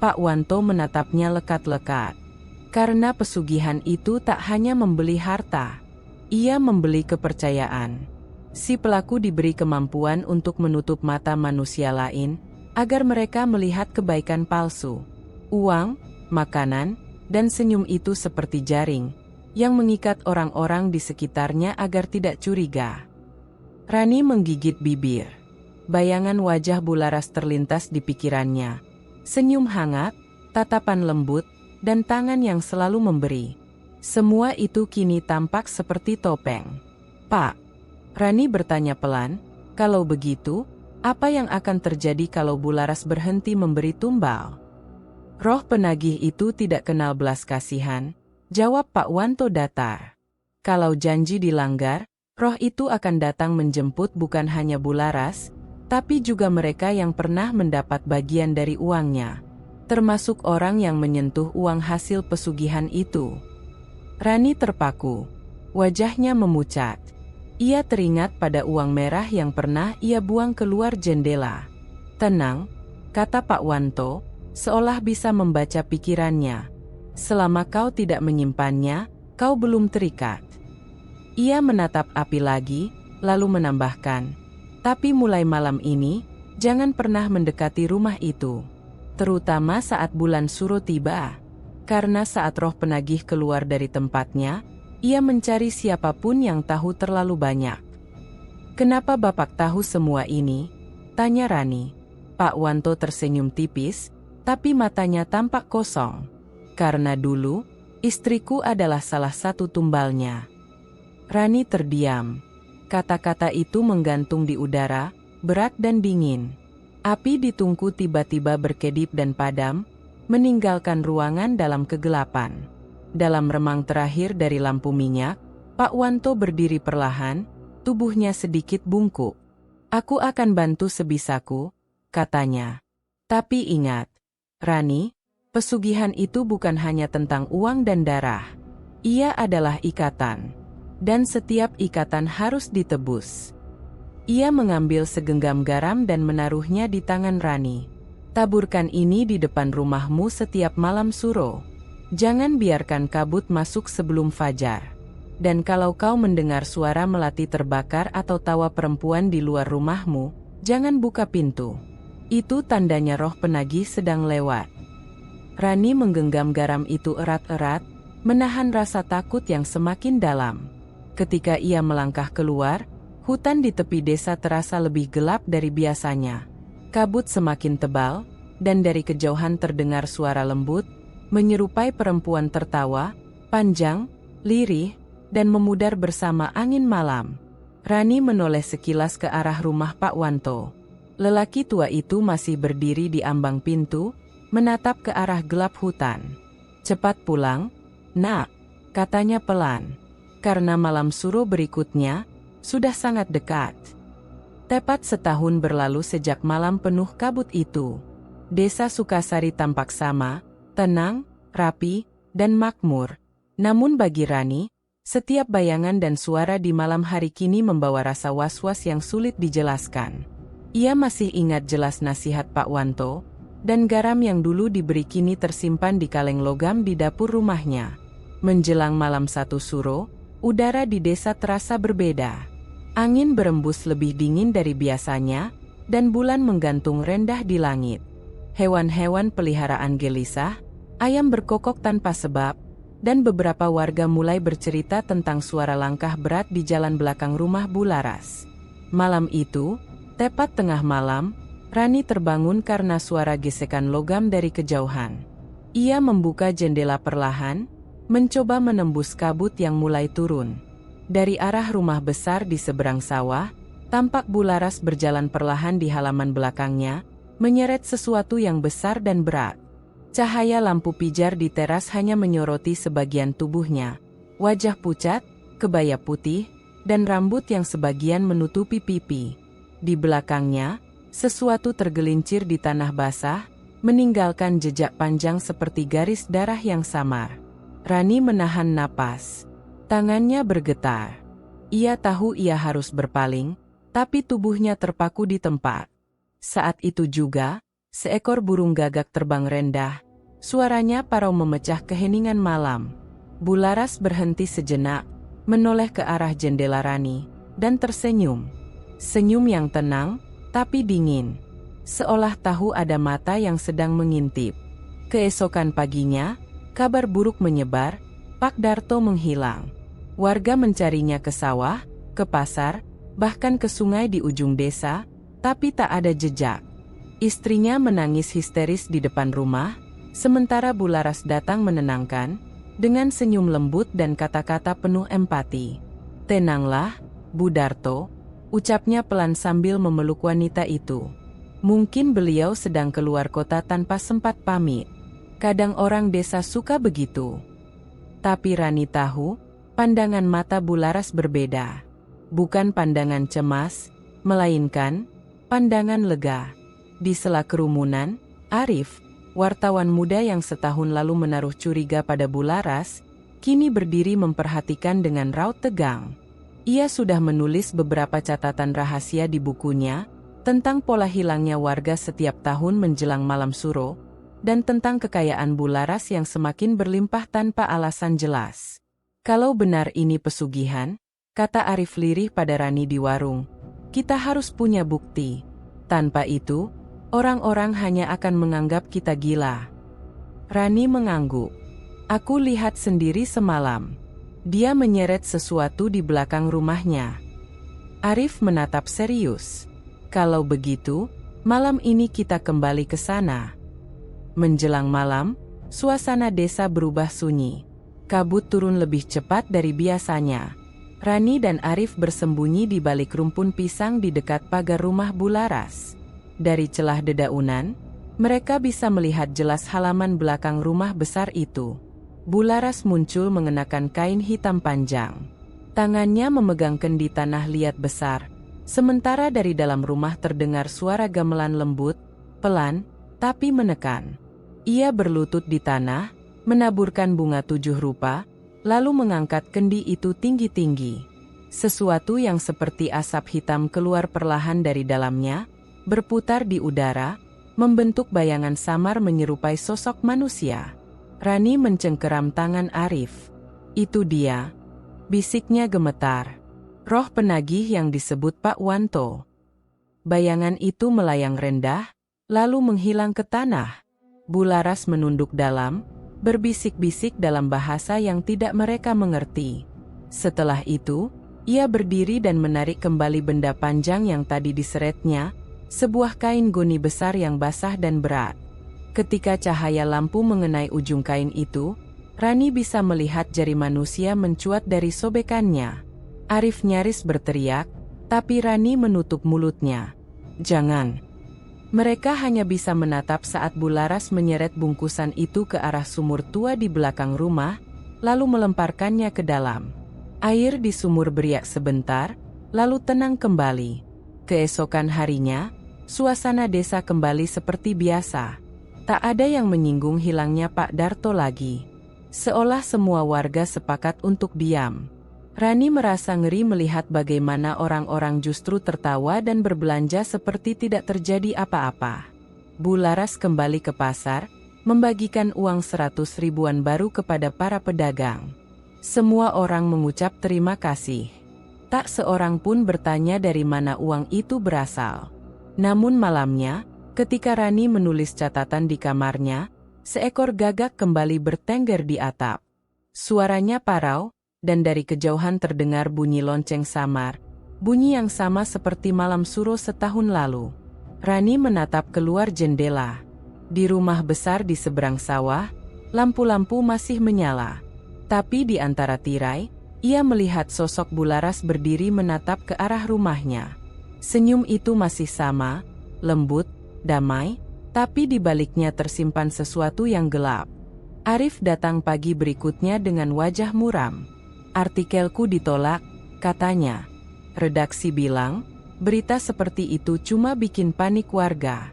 Pak Wanto menatapnya lekat-lekat. Karena pesugihan itu tak hanya membeli harta. Ia membeli kepercayaan. Si pelaku diberi kemampuan untuk menutup mata manusia lain, agar mereka melihat kebaikan palsu. Uang, makanan, dan senyum itu seperti jaring, yang mengikat orang-orang di sekitarnya agar tidak curiga. Rani menggigit bibir. Bayangan wajah Bularas terlintas di pikirannya. Senyum hangat, tatapan lembut, dan tangan yang selalu memberi. Semua itu kini tampak seperti topeng. Pak, Rani bertanya pelan, kalau begitu, apa yang akan terjadi kalau Bularas berhenti memberi tumbal? Roh penagih itu tidak kenal belas kasihan, jawab Pak Wanto datar. Kalau janji dilanggar, roh itu akan datang menjemput bukan hanya Bularas, tapi juga mereka yang pernah mendapat bagian dari uangnya, termasuk orang yang menyentuh uang hasil pesugihan itu. Rani terpaku, wajahnya memucat. Ia teringat pada uang merah yang pernah ia buang keluar jendela. Tenang, kata Pak Wanto, seolah bisa membaca pikirannya. Selama kau tidak menyimpannya, kau belum terikat. Ia menatap api lagi, lalu menambahkan, tapi mulai malam ini, jangan pernah mendekati rumah itu. Terutama saat bulan Suro tiba. Karena saat roh penagih keluar dari tempatnya, ia mencari siapapun yang tahu terlalu banyak. Kenapa Bapak tahu semua ini? Tanya Rani. Pak Wanto tersenyum tipis, tapi matanya tampak kosong. Karena dulu, istriku adalah salah satu tumbalnya. Rani terdiam. Kata-kata itu menggantung di udara, berat dan dingin. Api di tungku tiba-tiba berkedip dan padam, meninggalkan ruangan dalam kegelapan. Dalam remang terakhir dari lampu minyak, Pak Wanto berdiri perlahan, tubuhnya sedikit bungkuk. Aku akan bantu sebisaku, katanya. Tapi ingat, Rani, pesugihan itu bukan hanya tentang uang dan darah. Ia adalah ikatan. Dan setiap ikatan harus ditebus. Ia mengambil segenggam garam dan menaruhnya di tangan Rani. Taburkan ini di depan rumahmu setiap malam Suro. Jangan biarkan kabut masuk sebelum fajar. Dan kalau kau mendengar suara melati terbakar atau tawa perempuan di luar rumahmu, jangan buka pintu. Itu tandanya roh penagih sedang lewat. Rani menggenggam garam itu erat-erat, menahan rasa takut yang semakin dalam. Ketika ia melangkah keluar, hutan di tepi desa terasa lebih gelap dari biasanya. Kabut semakin tebal, dan dari kejauhan terdengar suara lembut, menyerupai perempuan tertawa, panjang, lirih, dan memudar bersama angin malam. Rani menoleh sekilas ke arah rumah Pak Wanto. Lelaki tua itu masih berdiri di ambang pintu, menatap ke arah gelap hutan. Cepat pulang, nak, katanya pelan. Karena malam Suro berikutnya, sudah sangat dekat. Tepat setahun berlalu sejak malam penuh kabut itu. Desa Sukasari tampak sama, tenang, rapi, dan makmur. Namun bagi Rani, setiap bayangan dan suara di malam hari kini membawa rasa was-was yang sulit dijelaskan. Ia masih ingat jelas nasihat Pak Wanto, dan garam yang dulu diberi kini tersimpan di kaleng logam di dapur rumahnya. Menjelang malam 1 Suro, udara di desa terasa berbeda. Angin berembus lebih dingin dari biasanya, dan bulan menggantung rendah di langit. Hewan-hewan peliharaan gelisah, ayam berkokok tanpa sebab, dan beberapa warga mulai bercerita tentang suara langkah berat di jalan belakang rumah Bularas. Malam itu, tepat tengah malam, Rani terbangun karena suara gesekan logam dari kejauhan. Ia membuka jendela perlahan, mencoba menembus kabut yang mulai turun. Dari arah rumah besar di seberang sawah, tampak Bularas berjalan perlahan di halaman belakangnya, menyeret sesuatu yang besar dan berat. Cahaya lampu pijar di teras hanya menyoroti sebagian tubuhnya. Wajah pucat, kebaya putih, dan rambut yang sebagian menutupi pipi. Di belakangnya, sesuatu tergelincir di tanah basah, meninggalkan jejak panjang seperti garis darah yang samar. Rani menahan napas. Tangannya bergetar. Ia tahu ia harus berpaling, tapi tubuhnya terpaku di tempat. Saat itu juga, seekor burung gagak terbang rendah. Suaranya parau memecah keheningan malam. Bularas berhenti sejenak, menoleh ke arah jendela Rani, dan tersenyum. Senyum yang tenang, tapi dingin. Seolah tahu ada mata yang sedang mengintip. Keesokan paginya, kabar buruk menyebar, Pak Darto menghilang. Warga mencarinya ke sawah, ke pasar, bahkan ke sungai di ujung desa, tapi tak ada jejak. Istrinya menangis histeris di depan rumah, sementara Bularas datang menenangkan, dengan senyum lembut dan kata-kata penuh empati. "Tenanglah, Bu Darto," ucapnya pelan sambil memeluk wanita itu. Mungkin beliau sedang keluar kota tanpa sempat pamit. Kadang orang desa suka begitu. Tapi Rani tahu, pandangan mata Bularas berbeda. Bukan pandangan cemas, melainkan pandangan lega. Di sela kerumunan, Arif, wartawan muda yang setahun lalu menaruh curiga pada Bularas, kini berdiri memperhatikan dengan raut tegang. Ia sudah menulis beberapa catatan rahasia di bukunya, tentang pola hilangnya warga setiap tahun menjelang malam suro, dan tentang kekayaan Bularas yang semakin berlimpah tanpa alasan jelas. "Kalau benar ini pesugihan," kata Arif lirih pada Rani di warung, "kita harus punya bukti. Tanpa itu, orang-orang hanya akan menganggap kita gila." Rani mengangguk. "Aku lihat sendiri semalam." Dia menyeret sesuatu di belakang rumahnya. Arif menatap serius. "Kalau begitu, malam ini kita kembali ke sana." Menjelang malam, suasana desa berubah sunyi. Kabut turun lebih cepat dari biasanya. Rani dan Arif bersembunyi di balik rumpun pisang di dekat pagar rumah Bularas. Dari celah dedaunan, mereka bisa melihat jelas halaman belakang rumah besar itu. Bularas muncul mengenakan kain hitam panjang. Tangannya memegang kendi tanah liat besar. Sementara dari dalam rumah terdengar suara gamelan lembut, pelan, tapi menekan. Ia berlutut di tanah, menaburkan bunga 7 rupa, lalu mengangkat kendi itu tinggi-tinggi. Sesuatu yang seperti asap hitam keluar perlahan dari dalamnya, berputar di udara, membentuk bayangan samar menyerupai sosok manusia. Rani mencengkeram tangan Arif. "Itu dia," bisiknya gemetar. "Roh penagih yang disebut Pak Wanto." Bayangan itu melayang rendah, lalu menghilang ke tanah. Bularas menunduk dalam, berbisik-bisik dalam bahasa yang tidak mereka mengerti. Setelah itu, ia berdiri dan menarik kembali benda panjang yang tadi diseretnya, sebuah kain goni besar yang basah dan berat. Ketika cahaya lampu mengenai ujung kain itu, Rani bisa melihat jari manusia mencuat dari sobekannya. Arif nyaris berteriak, tapi Rani menutup mulutnya. "Jangan." Mereka hanya bisa menatap saat Bularas menyeret bungkusan itu ke arah sumur tua di belakang rumah, lalu melemparkannya ke dalam. Air di sumur beriak sebentar, lalu tenang kembali. Keesokan harinya, suasana desa kembali seperti biasa. Tak ada yang menyinggung hilangnya Pak Darto lagi. Seolah semua warga sepakat untuk diam. Rani merasa ngeri melihat bagaimana orang-orang justru tertawa dan berbelanja seperti tidak terjadi apa-apa. Bularas kembali ke pasar, membagikan uang 100 ribuan baru kepada para pedagang. Semua orang mengucap terima kasih. Tak seorang pun bertanya dari mana uang itu berasal. Namun malamnya, ketika Rani menulis catatan di kamarnya, seekor gagak kembali bertengger di atap. Suaranya parau, dan dari kejauhan terdengar bunyi lonceng samar, bunyi yang sama seperti malam suro setahun lalu. Rani menatap keluar jendela. Di rumah besar di seberang sawah, lampu-lampu masih menyala. Tapi di antara tirai, ia melihat sosok Bularas berdiri menatap ke arah rumahnya. Senyum itu masih sama, lembut, damai, tapi di baliknya tersimpan sesuatu yang gelap. Arif datang pagi berikutnya dengan wajah muram. "Artikelku ditolak," katanya. Redaksi bilang, berita seperti itu cuma bikin panik warga.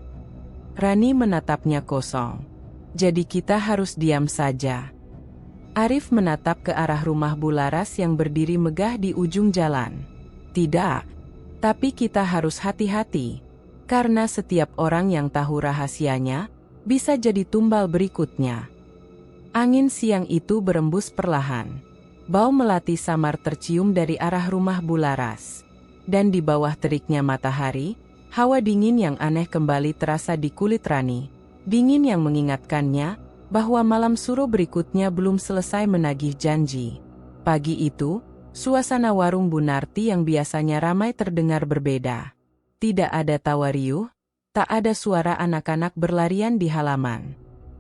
Rani menatapnya kosong. "Jadi kita harus diam saja?" Arif menatap ke arah rumah Bularas yang berdiri megah di ujung jalan. "Tidak. Tapi kita harus hati-hati. Karena setiap orang yang tahu rahasianya, bisa jadi tumbal berikutnya." Angin siang itu berembus perlahan. Bau melati samar tercium dari arah rumah Bularas. Dan di bawah teriknya matahari, hawa dingin yang aneh kembali terasa di kulit Rani. Dingin yang mengingatkannya bahwa malam suruh berikutnya belum selesai menagih janji. Pagi itu, suasana warung Bu Narti yang biasanya ramai terdengar berbeda. Tidak ada tawa riuh, tak ada suara anak-anak berlarian di halaman.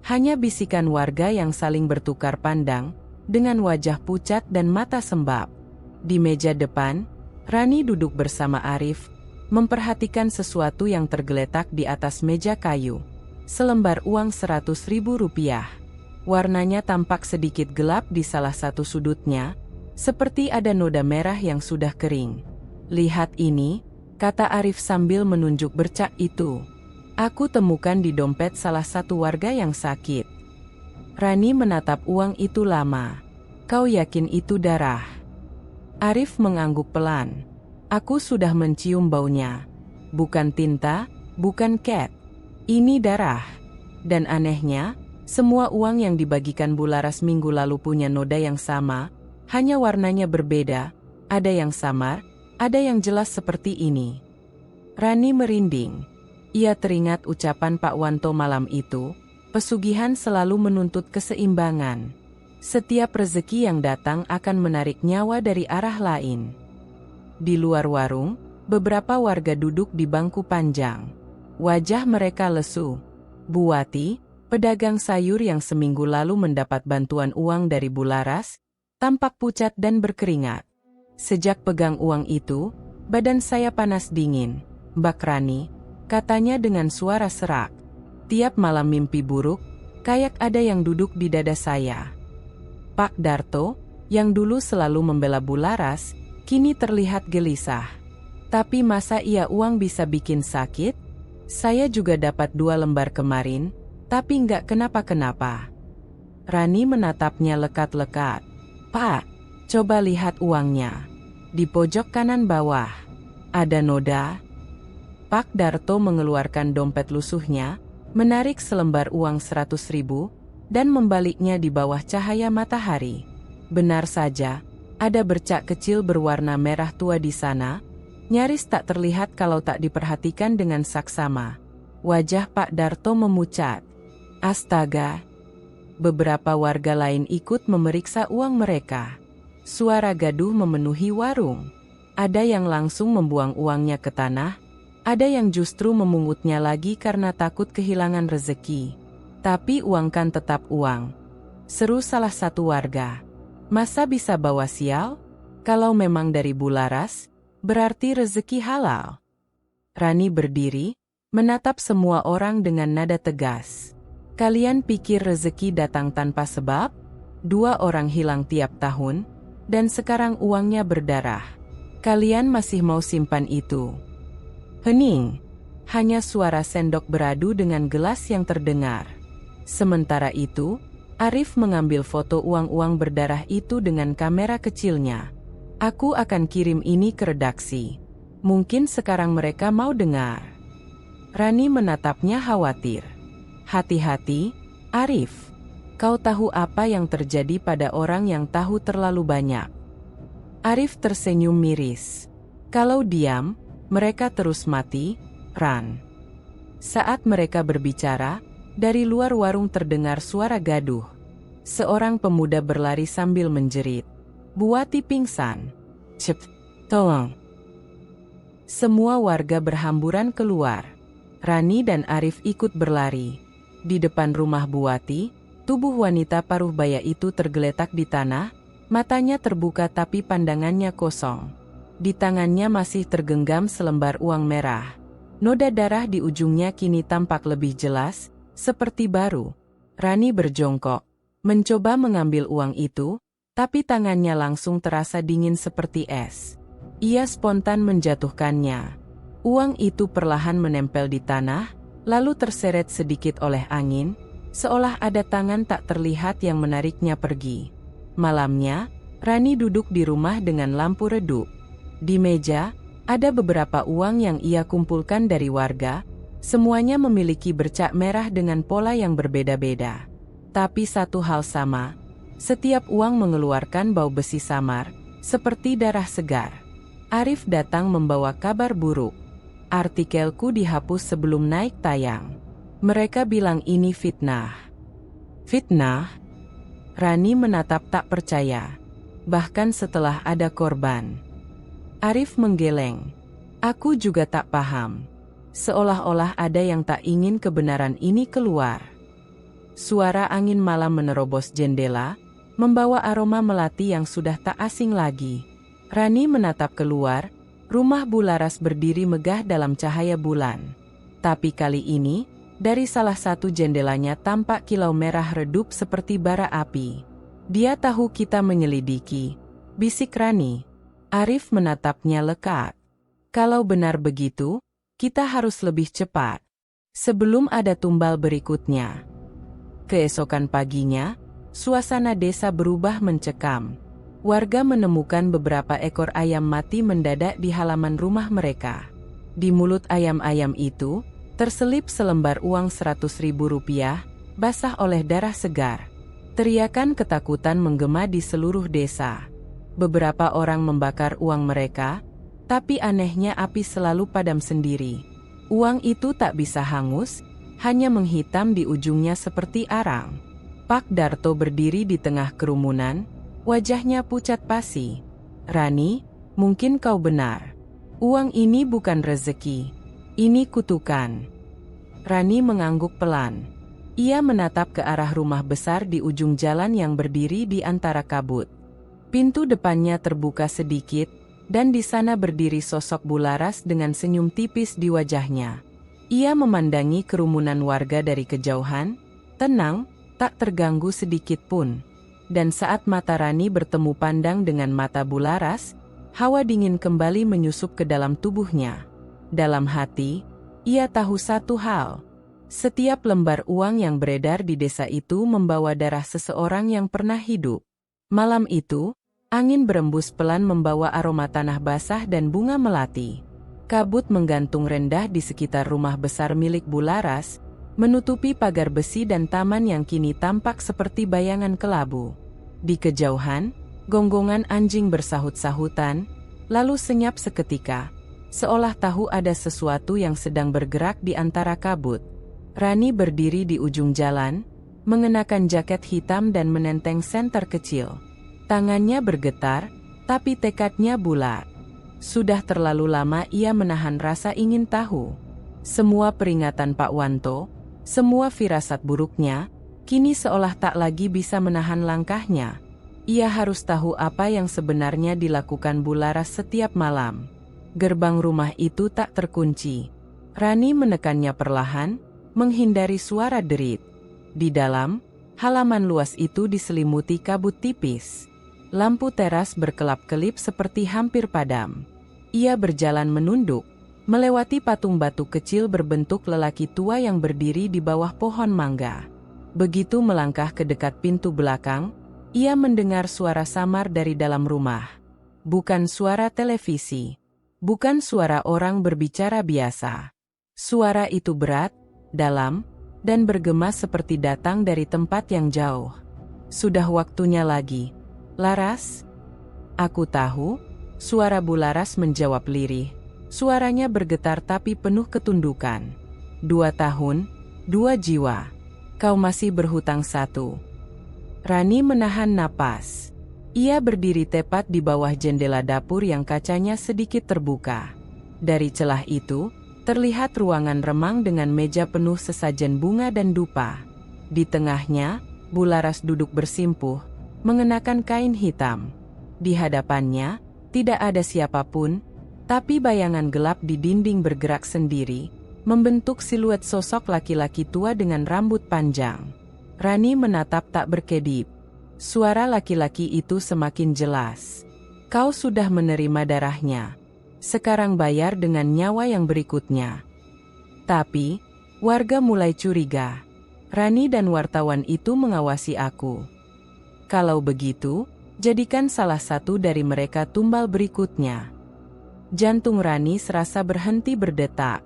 Hanya bisikan warga yang saling bertukar pandang, dengan wajah pucat dan mata sembab. Di meja depan, Rani duduk bersama Arif, memperhatikan sesuatu yang tergeletak di atas meja kayu. Selembar uang Rp100.000. Warnanya tampak sedikit gelap di salah satu sudutnya, seperti ada noda merah yang sudah kering. "Lihat ini," kata Arif sambil menunjuk bercak itu. "Aku temukan di dompet salah satu warga yang sakit." Rani menatap uang itu lama. "Kau yakin itu darah?" Arif mengangguk pelan. "Aku sudah mencium baunya. Bukan tinta, bukan cat. Ini darah." Dan anehnya, semua uang yang dibagikan Bularas minggu lalu punya noda yang sama, hanya warnanya berbeda, ada yang samar, ada yang jelas seperti ini. Rani merinding. Ia teringat ucapan Pak Wanto malam itu, pesugihan selalu menuntut keseimbangan. Setiap rezeki yang datang akan menarik nyawa dari arah lain. Di luar warung, beberapa warga duduk di bangku panjang. Wajah mereka lesu. Buati, pedagang sayur yang seminggu lalu mendapat bantuan uang dari Bularas, tampak pucat dan berkeringat. "Sejak pegang uang itu, badan saya panas dingin, Mbak Rani," katanya dengan suara serak. "Tiap malam mimpi buruk, kayak ada yang duduk di dada saya." Pak Darto, yang dulu selalu membela Bularas, kini terlihat gelisah. "Tapi masa iya uang bisa bikin sakit? Saya juga dapat 2 lembar kemarin, tapi nggak kenapa-kenapa." Rani menatapnya lekat-lekat. "Pak, coba lihat uangnya. Di pojok kanan bawah. Ada noda." Pak Darto mengeluarkan dompet lusuhnya, menarik selembar uang 100.000, dan membaliknya di bawah cahaya matahari. Benar saja, ada bercak kecil berwarna merah tua di sana, nyaris tak terlihat kalau tak diperhatikan dengan saksama. Wajah Pak Darto memucat. "Astaga!" Beberapa warga lain ikut memeriksa uang mereka. Suara gaduh memenuhi warung. Ada yang langsung membuang uangnya ke tanah, ada yang justru memungutnya lagi karena takut kehilangan rezeki. "Tapi uang kan tetap uang," seru salah satu warga. "Masa bisa bawa sial? Kalau memang dari Bularas, berarti rezeki halal." Rani berdiri, menatap semua orang dengan nada tegas. "Kalian pikir rezeki datang tanpa sebab? 2 orang hilang tiap tahun, dan sekarang uangnya berdarah. Kalian masih mau simpan itu?" Hening. Hanya suara sendok beradu dengan gelas yang terdengar. Sementara itu, Arif mengambil foto uang-uang berdarah itu dengan kamera kecilnya. "Aku akan kirim ini ke redaksi. Mungkin sekarang mereka mau dengar." Rani menatapnya khawatir. "Hati-hati, Arif. Kau tahu apa yang terjadi pada orang yang tahu terlalu banyak." Arif tersenyum miris. "Kalau diam, mereka terus mati, Ran." Saat mereka berbicara, dari luar warung terdengar suara gaduh. Seorang pemuda berlari sambil menjerit. "Buati pingsan. Cep, tolong." Semua warga berhamburan keluar. Rani dan Arif ikut berlari. Di depan rumah Buati, Tubuh wanita paruh baya itu tergeletak di tanah, matanya terbuka tapi pandangannya kosong. Di tangannya masih tergenggam selembar uang merah. Noda darah di ujungnya kini tampak lebih jelas, seperti baru. Rani berjongkok, mencoba mengambil uang itu, tapi tangannya langsung terasa dingin seperti es. Ia spontan menjatuhkannya. Uang itu perlahan menempel di tanah, lalu terseret sedikit oleh angin, seolah ada tangan tak terlihat yang menariknya pergi. Malamnya, Rani duduk di rumah dengan lampu redup. Di meja, ada beberapa uang yang ia kumpulkan dari warga, semuanya memiliki bercak merah dengan pola yang berbeda-beda. Tapi satu hal sama, setiap uang mengeluarkan bau besi samar, seperti darah segar. Arif datang membawa kabar buruk. Artikelku dihapus sebelum naik tayang. Mereka bilang ini fitnah. Fitnah? Rani menatap tak percaya. Bahkan setelah ada korban. Arif menggeleng. Aku juga tak paham. Seolah-olah ada yang tak ingin kebenaran ini keluar. Suara angin malam menerobos jendela, membawa aroma melati yang sudah tak asing lagi. Rani menatap keluar, rumah Bularas berdiri megah dalam cahaya bulan. Tapi kali ini, dari salah satu jendelanya tampak kilau merah redup seperti bara api. Dia tahu kita menyelidiki, bisik Rani. Arif menatapnya lekat. Kalau benar begitu, kita harus lebih cepat. Sebelum ada tumbal berikutnya. Keesokan paginya, suasana desa berubah mencekam. Warga menemukan beberapa ekor ayam mati mendadak di halaman rumah mereka. Di mulut ayam-ayam itu, terselip selembar uang Rp100.000, basah oleh darah segar. Teriakan ketakutan menggema di seluruh desa. Beberapa orang membakar uang mereka, tapi anehnya api selalu padam sendiri. Uang itu tak bisa hangus, hanya menghitam di ujungnya seperti arang. Pak Darto berdiri di tengah kerumunan, wajahnya pucat pasi. Rani, mungkin kau benar. Uang ini bukan rezeki. Ini kutukan. Rani mengangguk pelan. Ia menatap ke arah rumah besar di ujung jalan yang berdiri di antara kabut. Pintu depannya terbuka sedikit, dan di sana berdiri sosok Bularas dengan senyum tipis di wajahnya. Ia memandangi kerumunan warga dari kejauhan, tenang, tak terganggu sedikit pun. Dan saat mata Rani bertemu pandang dengan mata Bularas, hawa dingin kembali menyusup ke dalam tubuhnya. Dalam hati, ia tahu satu hal. Setiap lembar uang yang beredar di desa itu membawa darah seseorang yang pernah hidup. Malam itu, angin berembus pelan membawa aroma tanah basah dan bunga melati. Kabut menggantung rendah di sekitar rumah besar milik Bularas, menutupi pagar besi dan taman yang kini tampak seperti bayangan kelabu. Di kejauhan, gonggongan anjing bersahut-sahutan, lalu senyap seketika. Seolah tahu ada sesuatu yang sedang bergerak di antara kabut. Rani berdiri di ujung jalan, mengenakan jaket hitam dan menenteng senter kecil. Tangannya bergetar, tapi tekadnya bulat. Sudah terlalu lama ia menahan rasa ingin tahu. Semua peringatan Pak Wanto, semua firasat buruknya, kini seolah tak lagi bisa menahan langkahnya. Ia harus tahu apa yang sebenarnya dilakukan Bularas setiap malam. Gerbang rumah itu tak terkunci. Rani menekannya perlahan, menghindari suara derit. Di dalam, halaman luas itu diselimuti kabut tipis. Lampu teras berkelap-kelip seperti hampir padam. Ia berjalan menunduk, melewati patung batu kecil berbentuk lelaki tua yang berdiri di bawah pohon mangga. Begitu melangkah ke dekat pintu belakang, ia mendengar suara samar dari dalam rumah. Bukan suara televisi. Bukan suara orang berbicara biasa. Suara itu berat, dalam, dan bergema seperti datang dari tempat yang jauh. Sudah waktunya lagi. Laras? Aku tahu, suara Bularas menjawab lirih. Suaranya bergetar tapi penuh ketundukan. 2 tahun, 2 jiwa. Kau masih berhutang 1. Rani menahan napas. Ia berdiri tepat di bawah jendela dapur yang kacanya sedikit terbuka. Dari celah itu, terlihat ruangan remang dengan meja penuh sesajen bunga dan dupa. Di tengahnya, Bularas duduk bersimpuh, mengenakan kain hitam. Di hadapannya, tidak ada siapapun, tapi bayangan gelap di dinding bergerak sendiri, membentuk siluet sosok laki-laki tua dengan rambut panjang. Rani menatap tak berkedip. Suara laki-laki itu semakin jelas. Kau sudah menerima darahnya. Sekarang bayar dengan nyawa yang berikutnya. Tapi, warga mulai curiga. Rani dan wartawan itu mengawasi aku. Kalau begitu, jadikan salah satu dari mereka tumbal berikutnya. Jantung Rani serasa berhenti berdetak.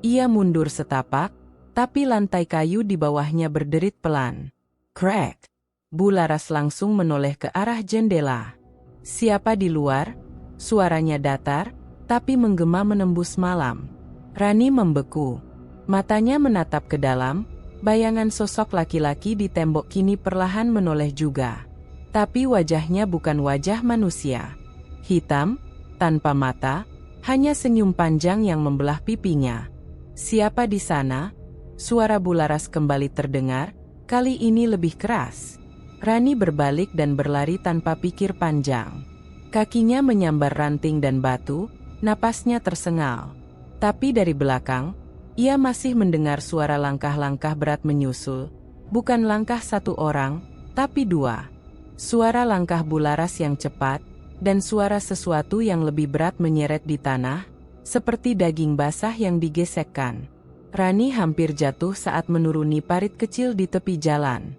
Ia mundur setapak, tapi lantai kayu di bawahnya berderit pelan. Crack! Bularas langsung menoleh ke arah jendela. Siapa di luar? Suaranya datar, tapi menggema menembus malam. Rani membeku. Matanya menatap ke dalam. Bayangan sosok laki-laki di tembok kini perlahan menoleh juga. Tapi wajahnya bukan wajah manusia. Hitam, tanpa mata, hanya senyum panjang yang membelah pipinya. Siapa di sana? Suara Bularas kembali terdengar, kali ini lebih keras. Rani berbalik dan berlari tanpa pikir panjang. Kakinya menyambar ranting dan batu, napasnya tersengal. Tapi dari belakang, ia masih mendengar suara langkah-langkah berat menyusul, bukan langkah satu orang, tapi dua. Suara langkah Bularas yang cepat, dan suara sesuatu yang lebih berat menyeret di tanah, seperti daging basah yang digesekkan. Rani hampir jatuh saat menuruni parit kecil di tepi jalan.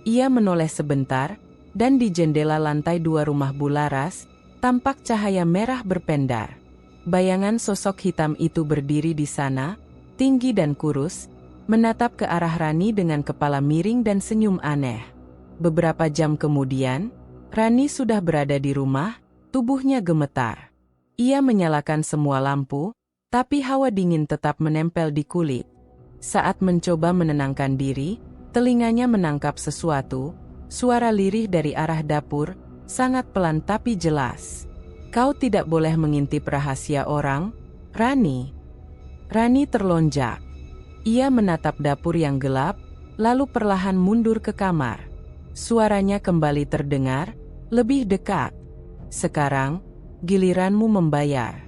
Ia menoleh sebentar, dan di jendela lantai 2 rumah Bularas, tampak cahaya merah berpendar. Bayangan sosok hitam itu berdiri di sana, tinggi dan kurus, menatap ke arah Rani dengan kepala miring dan senyum aneh. Beberapa jam kemudian, Rani sudah berada di rumah, tubuhnya gemetar. Ia menyalakan semua lampu, tapi hawa dingin tetap menempel di kulit. Saat mencoba menenangkan diri, telinganya menangkap sesuatu, suara lirih dari arah dapur, sangat pelan tapi jelas. Kau tidak boleh mengintip rahasia orang, Rani. Rani terlonjak. Ia menatap dapur yang gelap, lalu perlahan mundur ke kamar. Suaranya kembali terdengar, lebih dekat. Sekarang, giliranmu membayar.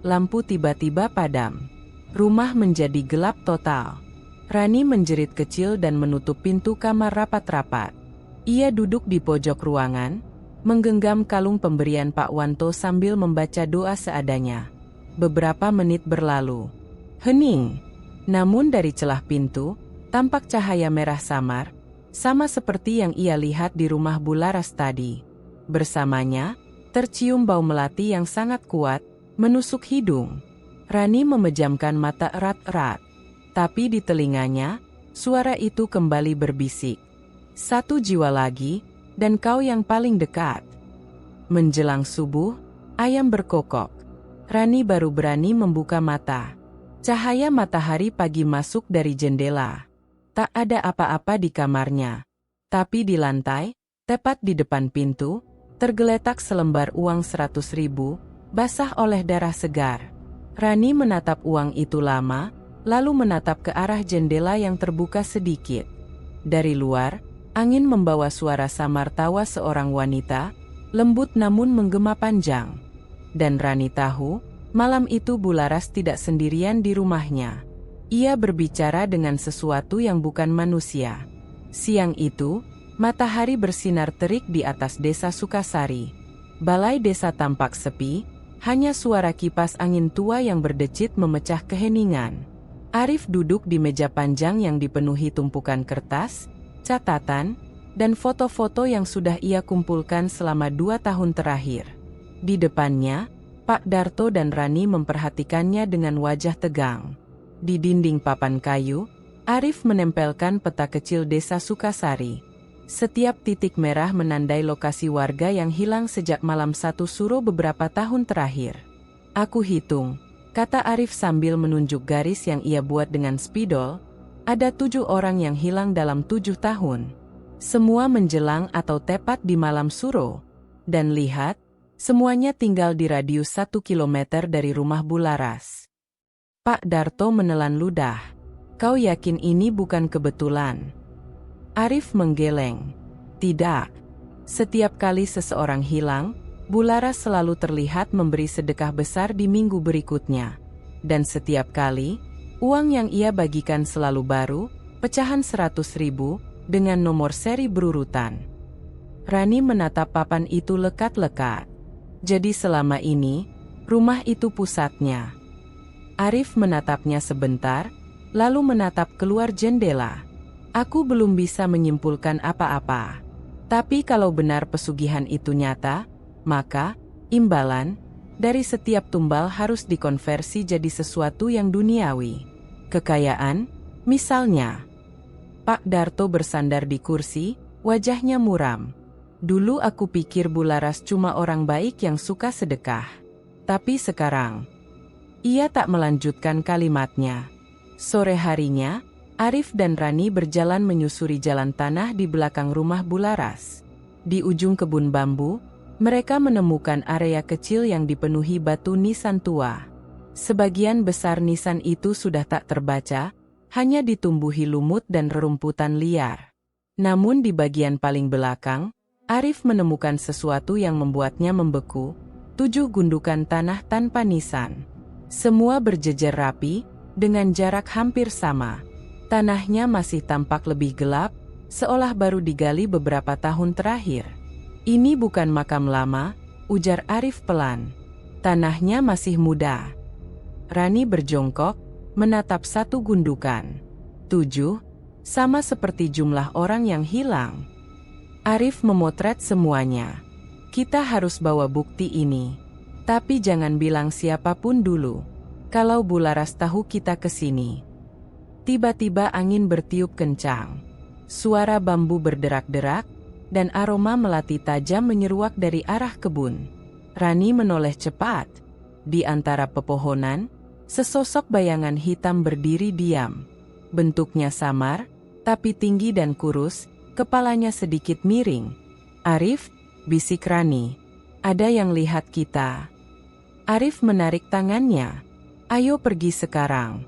Lampu tiba-tiba padam. Rumah menjadi gelap total. Rani menjerit kecil dan menutup pintu kamar rapat-rapat. Ia duduk di pojok ruangan, menggenggam kalung pemberian Pak Wanto sambil membaca doa seadanya. Beberapa menit berlalu. Hening. Namun dari celah pintu, tampak cahaya merah samar, sama seperti yang ia lihat di rumah Bularas tadi. Bersamanya, tercium bau melati yang sangat kuat, menusuk hidung. Rani memejamkan mata erat-erat. Tapi di telinganya, suara itu kembali berbisik. Satu jiwa lagi, dan kau yang paling dekat. Menjelang subuh, ayam berkokok. Rani baru berani membuka mata. Cahaya matahari pagi masuk dari jendela. Tak ada apa-apa di kamarnya. Tapi di lantai, tepat di depan pintu, tergeletak selembar uang 100.000, basah oleh darah segar. Rani menatap uang itu lama, lalu menatap ke arah jendela yang terbuka sedikit. Dari luar, angin membawa suara samar tawa seorang wanita, lembut namun menggema panjang. Dan Rani tahu, malam itu Bularas tidak sendirian di rumahnya. Ia berbicara dengan sesuatu yang bukan manusia. Siang itu, matahari bersinar terik di atas desa Sukasari. Balai desa tampak sepi, hanya suara kipas angin tua yang berdecit memecah keheningan. Arif duduk di meja panjang yang dipenuhi tumpukan kertas, catatan, dan foto-foto yang sudah ia kumpulkan selama 2 tahun terakhir. Di depannya, Pak Darto dan Rani memperhatikannya dengan wajah tegang. Di dinding papan kayu, Arif menempelkan peta kecil desa Sukasari. Setiap titik merah menandai lokasi warga yang hilang sejak malam 1 Suro beberapa tahun terakhir. Aku hitung, kata Arif sambil menunjuk garis yang ia buat dengan spidol, ada 7 orang yang hilang dalam 7 tahun. Semua menjelang atau tepat di malam Suro. Dan lihat, semuanya tinggal di radius 1 kilometer dari rumah Bularas. Pak Darto menelan ludah. Kau yakin ini bukan kebetulan? Arif menggeleng. Tidak. Setiap kali seseorang hilang, Bularas selalu terlihat memberi sedekah besar di minggu berikutnya. Dan setiap kali, uang yang ia bagikan selalu baru, pecahan 100.000, dengan nomor seri berurutan. Rani menatap papan itu lekat-lekat. Jadi selama ini, rumah itu pusatnya. Arif menatapnya sebentar, lalu menatap keluar jendela. Aku belum bisa menyimpulkan apa-apa. Tapi kalau benar pesugihan itu nyata, maka imbalan dari setiap tumbal harus dikonversi jadi sesuatu yang duniawi. Kekayaan, misalnya. Pak Darto bersandar di kursi, wajahnya muram. Dulu aku pikir Bularas cuma orang baik yang suka sedekah. Tapi sekarang, ia tak melanjutkan kalimatnya. Sore harinya, Arif dan Rani berjalan menyusuri jalan tanah di belakang rumah Bularas. Di ujung kebun bambu, mereka menemukan area kecil yang dipenuhi batu nisan tua. Sebagian besar nisan itu sudah tak terbaca, hanya ditumbuhi lumut dan rerumputan liar. Namun di bagian paling belakang, Arif menemukan sesuatu yang membuatnya membeku, 7 gundukan tanah tanpa nisan. Semua berjejer rapi, dengan jarak hampir sama. Tanahnya masih tampak lebih gelap, seolah baru digali beberapa tahun terakhir. Ini bukan makam lama, ujar Arif pelan. Tanahnya masih muda. Rani berjongkok, menatap satu gundukan. 7, sama seperti jumlah orang yang hilang. Arif memotret semuanya. Kita harus bawa bukti ini. Tapi jangan bilang siapapun dulu. Kalau Bularas tahu kita kesini. Tiba-tiba angin bertiup kencang. Suara bambu berderak-derak, dan aroma melati tajam menyeruak dari arah kebun. Rani menoleh cepat. Di antara pepohonan, sesosok bayangan hitam berdiri diam. Bentuknya samar, tapi tinggi dan kurus, kepalanya sedikit miring. Arif, bisik Rani. Ada yang lihat kita. Arif menarik tangannya. Ayo pergi sekarang.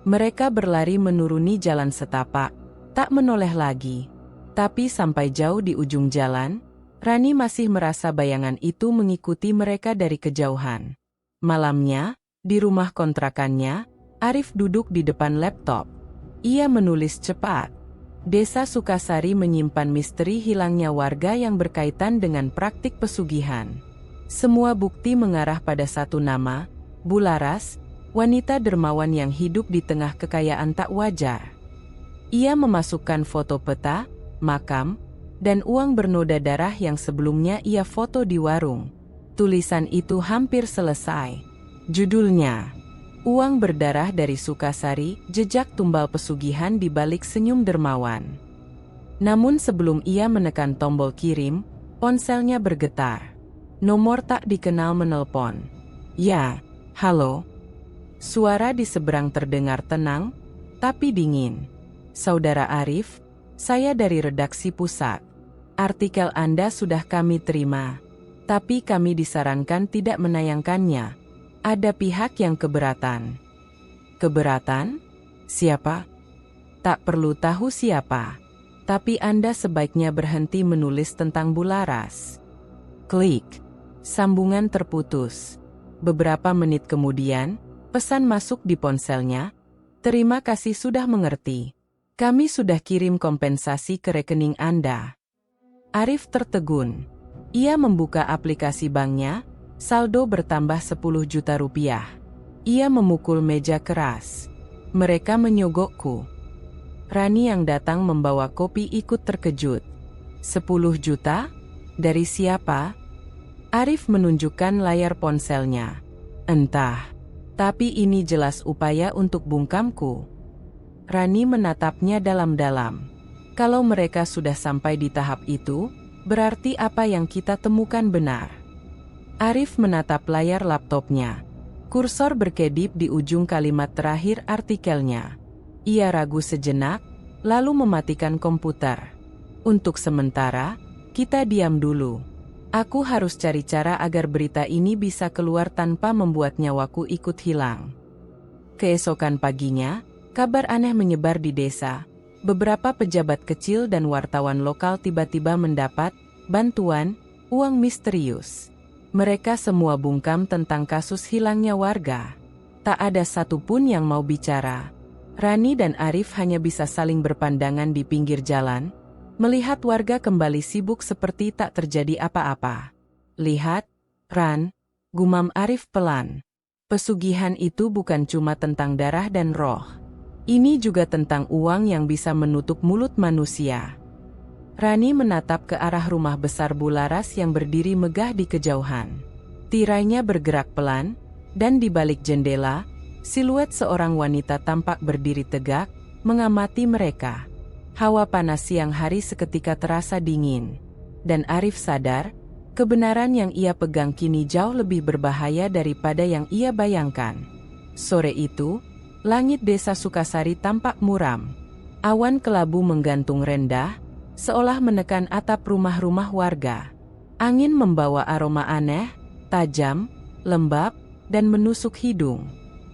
Mereka berlari menuruni jalan setapak, tak menoleh lagi. Tapi sampai jauh di ujung jalan, Rani masih merasa bayangan itu mengikuti mereka dari kejauhan. Malamnya, di rumah kontrakannya, Arif duduk di depan laptop. Ia menulis cepat. Desa Sukasari menyimpan misteri hilangnya warga yang berkaitan dengan praktik pesugihan. Semua bukti mengarah pada satu nama, Bularas, wanita dermawan yang hidup di tengah kekayaan tak wajar. Ia memasukkan foto peta, makam, dan uang bernoda darah yang sebelumnya ia foto di warung. Tulisan itu hampir selesai. Judulnya, Uang Berdarah dari Sukasari, Jejak Tumbal Pesugihan di Balik Senyum Dermawan. Namun sebelum ia menekan tombol kirim, ponselnya bergetar. Nomor tak dikenal menelpon. Ya, halo. Suara di seberang terdengar tenang, tapi dingin. Saudara Arif, saya dari redaksi pusat. Artikel Anda sudah kami terima, tapi kami disarankan tidak menayangkannya. Ada pihak yang keberatan. Keberatan? Siapa? Tak perlu tahu siapa. Tapi Anda sebaiknya berhenti menulis tentang Bularas. Klik. Sambungan terputus. Beberapa menit kemudian, pesan masuk di ponselnya. Terima kasih sudah mengerti. Kami sudah kirim kompensasi ke rekening Anda. Arif tertegun. Ia membuka aplikasi banknya, saldo bertambah 10 juta rupiah. Ia memukul meja keras. Mereka menyogokku. Rani yang datang membawa kopi ikut terkejut. 10 juta? Dari siapa? Arif menunjukkan layar ponselnya. Entah. Tapi ini jelas upaya untuk bungkamku. Rani menatapnya dalam-dalam. Kalau mereka sudah sampai di tahap itu, berarti apa yang kita temukan benar. Arif menatap layar laptopnya. Kursor berkedip di ujung kalimat terakhir artikelnya. Ia ragu sejenak, lalu mematikan komputer. Untuk sementara, kita diam dulu. Aku harus cari cara agar berita ini bisa keluar tanpa membuat nyawaku ikut hilang. Keesokan paginya, kabar aneh menyebar di desa. beberapa pejabat kecil dan wartawan lokal tiba-tiba mendapat bantuan uang misterius. Mereka semua bungkam tentang kasus hilangnya warga. Tak ada satupun yang mau bicara. Rani dan Arif hanya bisa saling berpandangan di pinggir jalan, melihat warga kembali sibuk seperti tak terjadi apa-apa. "Lihat, Ran," gumam Arif pelan. "Pesugihan itu bukan cuma tentang darah dan roh. Ini juga tentang uang yang bisa menutup mulut manusia." Rani menatap ke arah rumah besar Bularas yang berdiri megah di kejauhan. Tirainya bergerak pelan, dan di balik jendela, siluet seorang wanita tampak berdiri tegak, mengamati mereka. Hawa panas siang hari seketika terasa dingin. Dan Arif sadar, kebenaran yang ia pegang kini jauh lebih berbahaya daripada yang ia bayangkan. Sore itu, langit desa Sukasari tampak muram. Awan kelabu menggantung rendah, seolah menekan atap rumah-rumah warga. Angin membawa aroma aneh, tajam, lembab, dan menusuk hidung.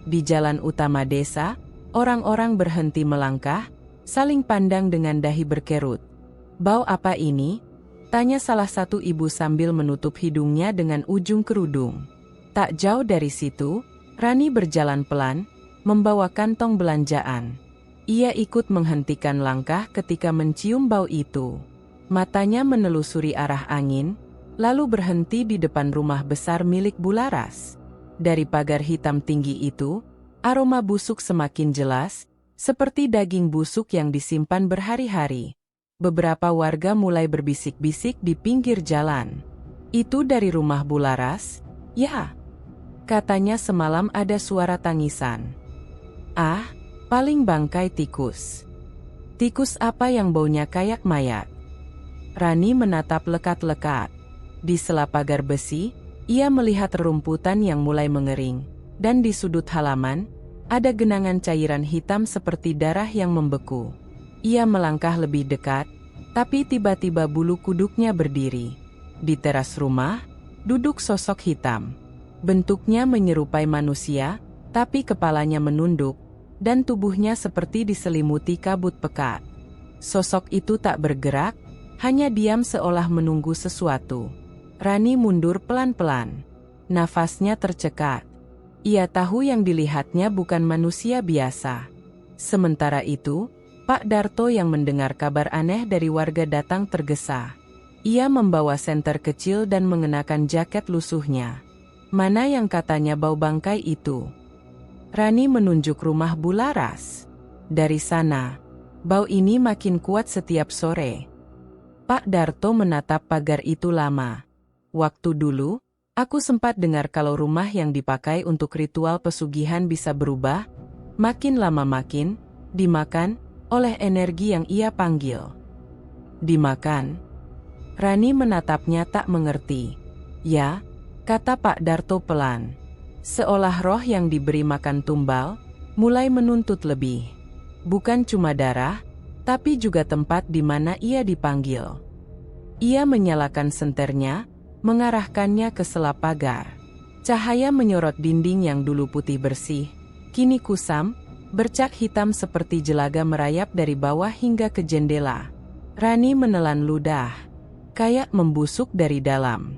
Di jalan utama desa, orang-orang berhenti melangkah, saling pandang dengan dahi berkerut. "Bau apa ini?" tanya salah satu ibu sambil menutup hidungnya dengan ujung kerudung. Tak jauh dari situ, Rani berjalan pelan, membawa kantong belanjaan. Ia ikut menghentikan langkah ketika mencium bau itu. Matanya menelusuri arah angin, lalu berhenti di depan rumah besar milik Bularas. Dari pagar hitam tinggi itu, aroma busuk semakin jelas, seperti daging busuk yang disimpan berhari-hari. Beberapa warga mulai berbisik-bisik di pinggir jalan. "Itu dari rumah Bularas?" "Ya," katanya, "semalam ada suara tangisan." "Ah, paling bangkai tikus." "Tikus apa yang baunya kayak mayat?" Rani menatap lekat-lekat. Di sela pagar besi, ia melihat rerumputan yang mulai mengering, dan di sudut halaman, ada genangan cairan hitam seperti darah yang membeku. Ia melangkah lebih dekat, tapi tiba-tiba bulu kuduknya berdiri. Di teras rumah, duduk sosok hitam. Bentuknya menyerupai manusia, tapi kepalanya menunduk, dan tubuhnya seperti diselimuti kabut pekat. Sosok itu tak bergerak, hanya diam seolah menunggu sesuatu. Rani mundur pelan-pelan. Nafasnya tercekat. Ia tahu yang dilihatnya bukan manusia biasa. Sementara itu, Pak Darto yang mendengar kabar aneh dari warga datang tergesa. Ia membawa senter kecil dan mengenakan jaket lusuhnya. "Mana yang katanya bau bangkai itu?" Rani menunjuk rumah Bularas. "Dari sana. Bau ini makin kuat setiap sore." Pak Darto menatap pagar itu lama. "Waktu dulu, aku sempat dengar kalau rumah yang dipakai untuk ritual pesugihan bisa berubah, makin lama makin, dimakan, oleh energi yang ia panggil." "Dimakan?" Rani menatapnya tak mengerti. "Ya," kata Pak Darto pelan. Seolah roh yang diberi makan tumbal, mulai menuntut lebih. Bukan cuma darah, tapi juga tempat di mana ia dipanggil. Ia menyalakan senternya, mengarahkannya ke sela pagar. Cahaya menyorot dinding yang dulu putih bersih, kini kusam, bercak hitam seperti jelaga merayap dari bawah hingga ke jendela. Rani menelan ludah, kayak membusuk dari dalam.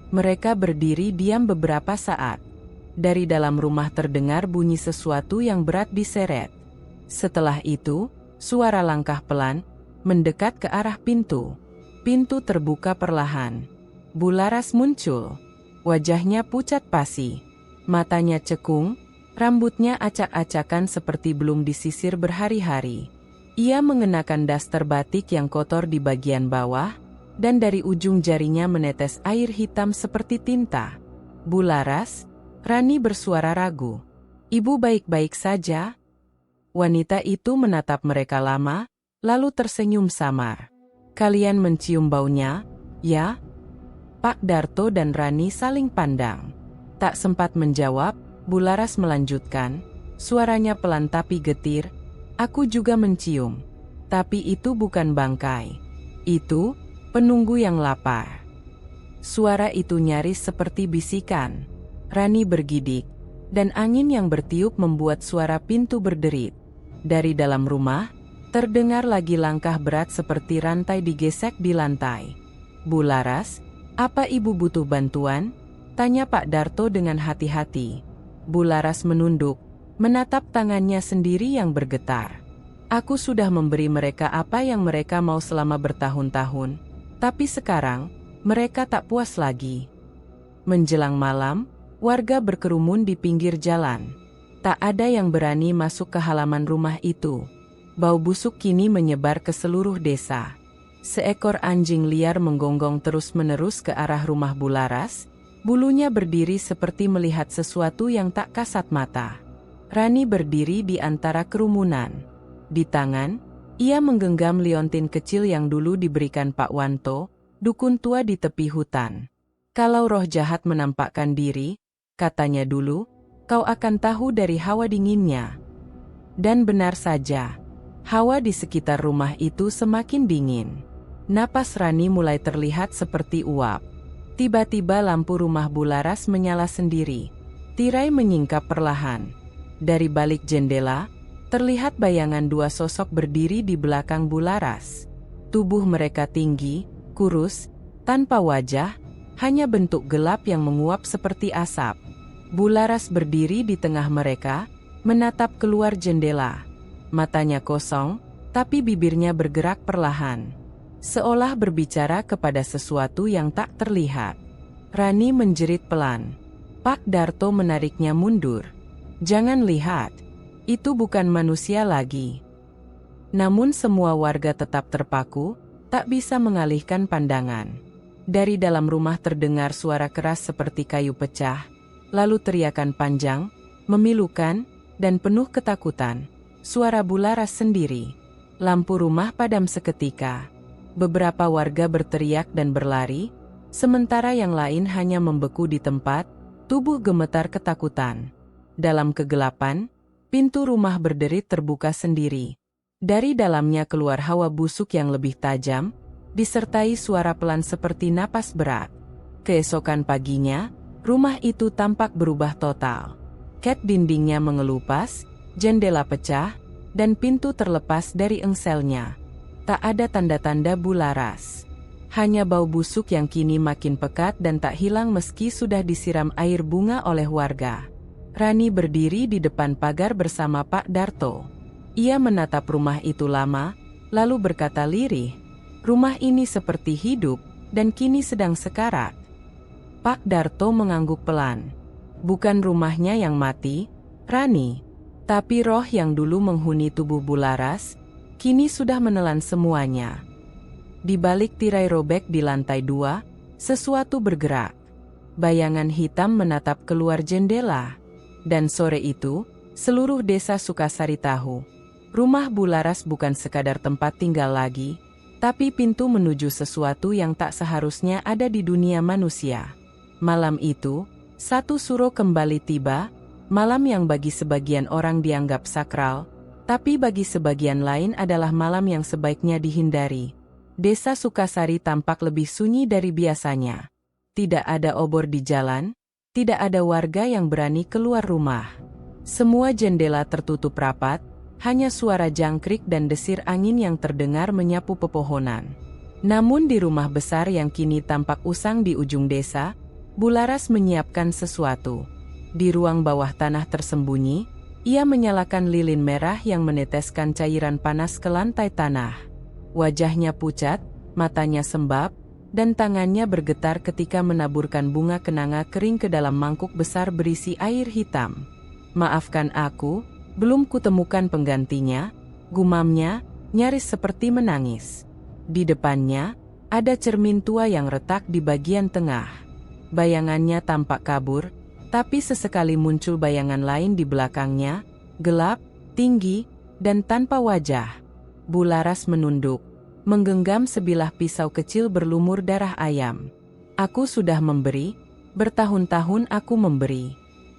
Mereka berdiri diam beberapa saat. Dari dalam rumah terdengar bunyi sesuatu yang berat diseret. Setelah itu, suara langkah pelan, mendekat ke arah pintu. Pintu terbuka perlahan. Bularas muncul. Wajahnya pucat pasi. Matanya cekung, rambutnya acak-acakan seperti belum disisir berhari-hari. Ia mengenakan daster batik yang kotor di bagian bawah, dan dari ujung jarinya menetes air hitam seperti tinta. "Bularas?" Rani bersuara ragu. "Ibu baik-baik saja?" Wanita itu menatap mereka lama, lalu tersenyum samar. "Kalian mencium baunya, ya?" Pak Darto dan Rani saling pandang. Tak sempat menjawab, Bularas melanjutkan, suaranya pelan tapi getir, "Aku juga mencium. Tapi itu bukan bangkai. Itu penunggu yang lapar." Suara itu nyaris seperti bisikan. Rani bergidik, dan angin yang bertiup membuat suara pintu berderit. Dari dalam rumah, Terdengar lagi langkah berat seperti rantai digesek di lantai. "Bu Laras, apa ibu butuh bantuan?" tanya Pak Darto dengan hati-hati. Bu Laras menunduk, menatap tangannya sendiri yang bergetar. "Aku sudah memberi mereka apa yang mereka mau selama bertahun-tahun, tapi sekarang mereka tak puas lagi." Menjelang malam, warga berkerumun di pinggir jalan. Tak ada yang berani masuk ke halaman rumah itu. Bau busuk kini menyebar ke seluruh desa. Seekor anjing liar menggonggong terus-menerus ke arah rumah Bu Laras. Bulunya berdiri seperti melihat sesuatu yang tak kasat mata. Rani berdiri di antara kerumunan. Di tangan, ia menggenggam liontin kecil yang dulu diberikan Pak Wanto, dukun tua di tepi hutan. "Kalau roh jahat menampakkan diri," katanya dulu, "kau akan tahu dari hawa dinginnya." Dan benar saja. Hawa di sekitar rumah itu semakin dingin. Napas Rani mulai terlihat seperti uap. Tiba-tiba lampu rumah Bu Laras menyala sendiri. Tirai menyingkap perlahan. Dari balik jendela, terlihat bayangan dua sosok berdiri di belakang Bu Laras. Tubuh mereka tinggi, kurus, tanpa wajah, hanya bentuk gelap yang menguap seperti asap. Bu Laras berdiri di tengah mereka, menatap keluar jendela. Matanya kosong, tapi bibirnya bergerak perlahan. Seolah berbicara kepada sesuatu yang tak terlihat. Rani menjerit pelan. Pak Darto menariknya mundur. "Jangan lihat. Itu bukan manusia lagi." Namun semua warga tetap terpaku, tak bisa mengalihkan pandangan. Dari dalam rumah terdengar suara keras seperti kayu pecah, lalu teriakan panjang, memilukan, dan penuh ketakutan. Suara Bu Laras sendiri. Lampu rumah padam seketika. Beberapa warga berteriak dan berlari, sementara yang lain hanya membeku di tempat, tubuh gemetar ketakutan. Dalam kegelapan, pintu rumah berderit terbuka sendiri. Dari dalamnya keluar hawa busuk yang lebih tajam, disertai suara pelan seperti napas berat. Keesokan paginya, rumah itu tampak berubah total. Cat dindingnya mengelupas, jendela pecah, dan pintu terlepas dari engselnya. Tak ada tanda-tanda Bu Laras. Hanya bau busuk yang kini makin pekat dan tak hilang meski sudah disiram air bunga oleh warga. Rani berdiri di depan pagar bersama Pak Darto. Ia menatap rumah itu lama, lalu berkata lirih, "Rumah ini seperti hidup, dan kini sedang sekarat." Pak Darto mengangguk pelan. "Bukan rumahnya yang mati, Rani. Tapi roh yang dulu menghuni tubuh Bu Laras, kini sudah menelan semuanya." Di balik tirai robek di lantai 2, sesuatu bergerak. Bayangan hitam menatap keluar jendela. Dan sore itu, seluruh desa Sukasari tahu. Rumah Bu Laras bukan sekadar tempat tinggal lagi, tapi pintu menuju sesuatu yang tak seharusnya ada di dunia manusia. Malam itu, satu suro kembali tiba. Malam yang bagi sebagian orang dianggap sakral, tapi bagi sebagian lain adalah malam yang sebaiknya dihindari. Desa Sukasari tampak lebih sunyi dari biasanya. Tidak ada obor di jalan, tidak ada warga yang berani keluar rumah. Semua jendela tertutup rapat, hanya suara jangkrik dan desir angin yang terdengar menyapu pepohonan. Namun di rumah besar yang kini tampak usang di ujung desa, Bu Laras menyiapkan sesuatu. Di ruang bawah tanah tersembunyi, ia menyalakan lilin merah yang meneteskan cairan panas ke lantai tanah. Wajahnya pucat, matanya sembab, dan tangannya bergetar ketika menaburkan bunga kenanga kering ke dalam mangkuk besar berisi air hitam. "Maafkan aku, belum kutemukan penggantinya," gumamnya, nyaris seperti menangis. Di depannya, ada cermin tua yang retak di bagian tengah. Bayangannya tampak kabur, tapi sesekali muncul bayangan lain di belakangnya, gelap, tinggi, dan tanpa wajah. Bu Laras menunduk, menggenggam sebilah pisau kecil berlumur darah ayam. "Aku sudah memberi, bertahun-tahun aku memberi.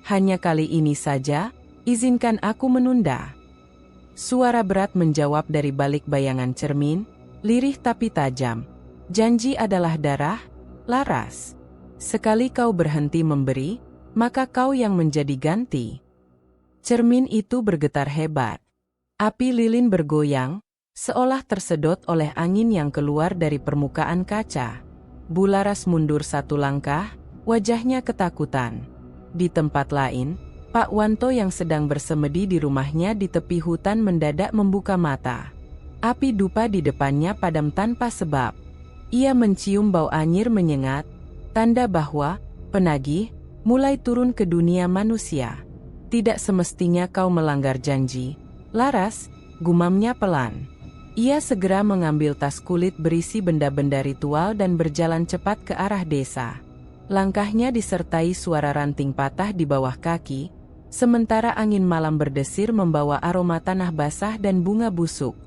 Hanya kali ini saja, izinkan aku menunda." Suara berat menjawab dari balik bayangan cermin, lirih tapi tajam. "Janji adalah darah, Laras. Sekali kau berhenti memberi, maka kau yang menjadi ganti." Cermin itu bergetar hebat. Api lilin bergoyang, seolah tersedot oleh angin yang keluar dari permukaan kaca. Bularas mundur satu langkah, wajahnya ketakutan. Di tempat lain, Pak Wanto yang sedang bersemedi di rumahnya di tepi hutan mendadak membuka mata. Api dupa di depannya padam tanpa sebab. Ia mencium bau anyir menyengat, tanda bahwa penagih mulai turun ke dunia manusia. Tidak semestinya kau melanggar janji, Laras, gumamnya pelan. Ia segera mengambil tas kulit berisi benda-benda ritual dan berjalan cepat ke arah desa. Langkahnya disertai suara ranting patah di bawah kaki, sementara angin malam berdesir membawa aroma tanah basah dan bunga busuk.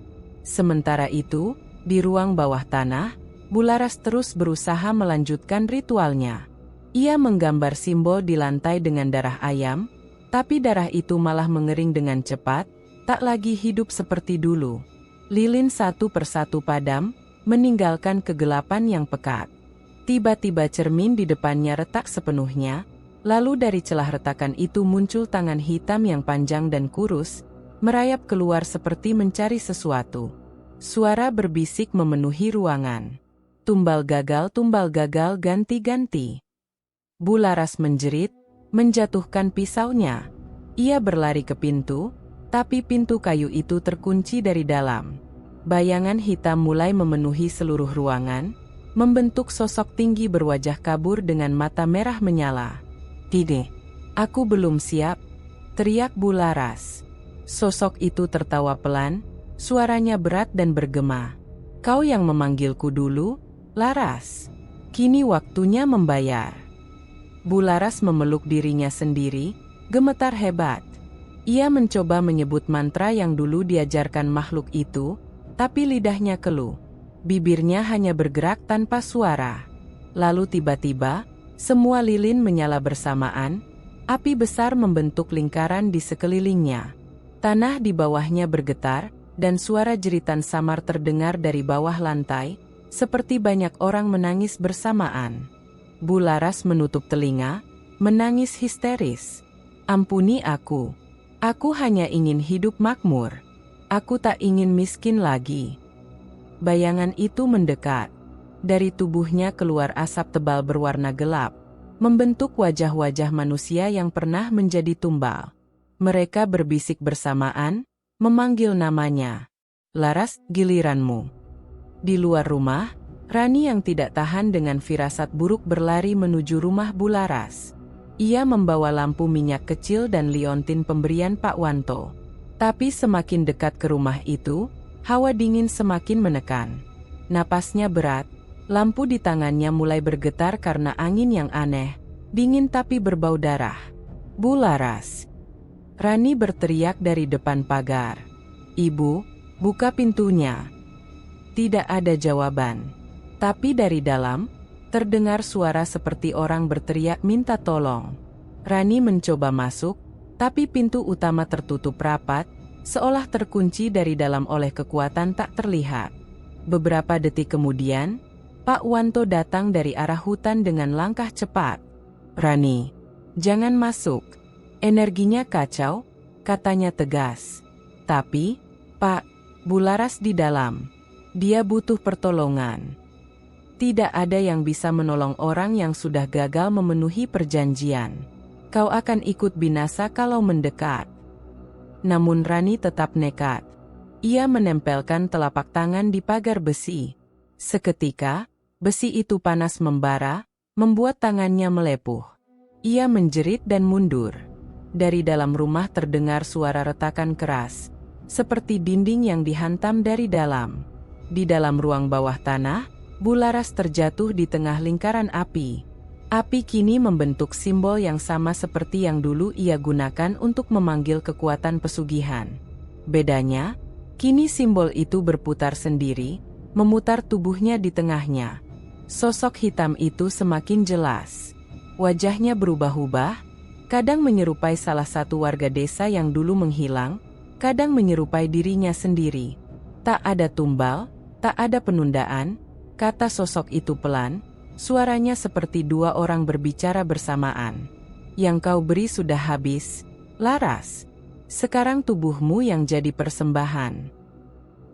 Sementara itu, di ruang bawah tanah, Bularas terus berusaha melanjutkan ritualnya. Ia menggambar simbol di lantai dengan darah ayam, tapi darah itu malah mengering dengan cepat, tak lagi hidup seperti dulu. Lilin satu persatu padam, meninggalkan kegelapan yang pekat. Tiba-tiba cermin di depannya retak sepenuhnya, lalu dari celah retakan itu muncul tangan hitam yang panjang dan kurus, merayap keluar seperti mencari sesuatu. Suara berbisik memenuhi ruangan. Tumbal gagal, ganti-ganti. Bularas menjerit, menjatuhkan pisaunya. Ia berlari ke pintu, tapi pintu kayu itu terkunci dari dalam. Bayangan hitam mulai memenuhi seluruh ruangan, membentuk sosok tinggi berwajah kabur dengan mata merah menyala. "Tidak, aku belum siap," teriak Bularas. Sosok itu tertawa pelan, suaranya berat dan bergema. "Kau yang memanggilku dulu, Laras. Kini waktunya membayar." Bularas memeluk dirinya sendiri, gemetar hebat. Ia mencoba menyebut mantra yang dulu diajarkan makhluk itu, tapi lidahnya keluh. Bibirnya hanya bergerak tanpa suara. Lalu tiba-tiba, semua lilin menyala bersamaan, api besar membentuk lingkaran di sekelilingnya. Tanah di bawahnya bergetar, dan suara jeritan samar terdengar dari bawah lantai, seperti banyak orang menangis bersamaan. Bularas menutup telinga, menangis histeris. "Ampuni aku. Aku hanya ingin hidup makmur. Aku tak ingin miskin lagi." Bayangan itu mendekat. Dari tubuhnya keluar asap tebal berwarna gelap, membentuk wajah-wajah manusia yang pernah menjadi tumbal. Mereka berbisik bersamaan, memanggil namanya. "Laras, giliranmu." Di luar rumah, Rani yang tidak tahan dengan firasat buruk berlari menuju rumah Bularas. Ia membawa lampu minyak kecil dan liontin pemberian Pak Wanto. Tapi semakin dekat ke rumah itu, hawa dingin semakin menekan. Napasnya berat, lampu di tangannya mulai bergetar karena angin yang aneh, dingin tapi berbau darah. "Bularas!" Rani berteriak dari depan pagar. "Ibu, buka pintunya." Tidak ada jawaban. Tapi dari dalam, terdengar suara seperti orang berteriak minta tolong. Rani mencoba masuk, tapi pintu utama tertutup rapat, seolah terkunci dari dalam oleh kekuatan tak terlihat. Beberapa detik kemudian, Pak Wanto datang dari arah hutan dengan langkah cepat. "Rani, jangan masuk." Energinya kacau, katanya tegas. "Tapi, Pak, Bularas di dalam. Dia butuh pertolongan." Tidak ada yang bisa menolong orang yang sudah gagal memenuhi perjanjian. Kau akan ikut binasa kalau mendekat. Namun Rani tetap nekat. Ia menempelkan telapak tangan di pagar besi. Seketika, besi itu panas membara, membuat tangannya melepuh. Ia menjerit dan mundur. Dari dalam rumah terdengar suara retakan keras, seperti dinding yang dihantam dari dalam. Di dalam ruang bawah tanah, Bularas terjatuh di tengah lingkaran api. Api kini membentuk simbol yang sama seperti yang dulu ia gunakan untuk memanggil kekuatan pesugihan. Bedanya, kini simbol itu berputar sendiri, memutar tubuhnya di tengahnya. Sosok hitam itu semakin jelas. Wajahnya berubah-ubah, kadang menyerupai salah satu warga desa yang dulu menghilang, kadang menyerupai dirinya sendiri. "Tak ada tumbal, tak ada penundaan," kata sosok itu pelan, suaranya seperti dua orang berbicara bersamaan. "Yang kau beri sudah habis, Laras. Sekarang tubuhmu yang jadi persembahan."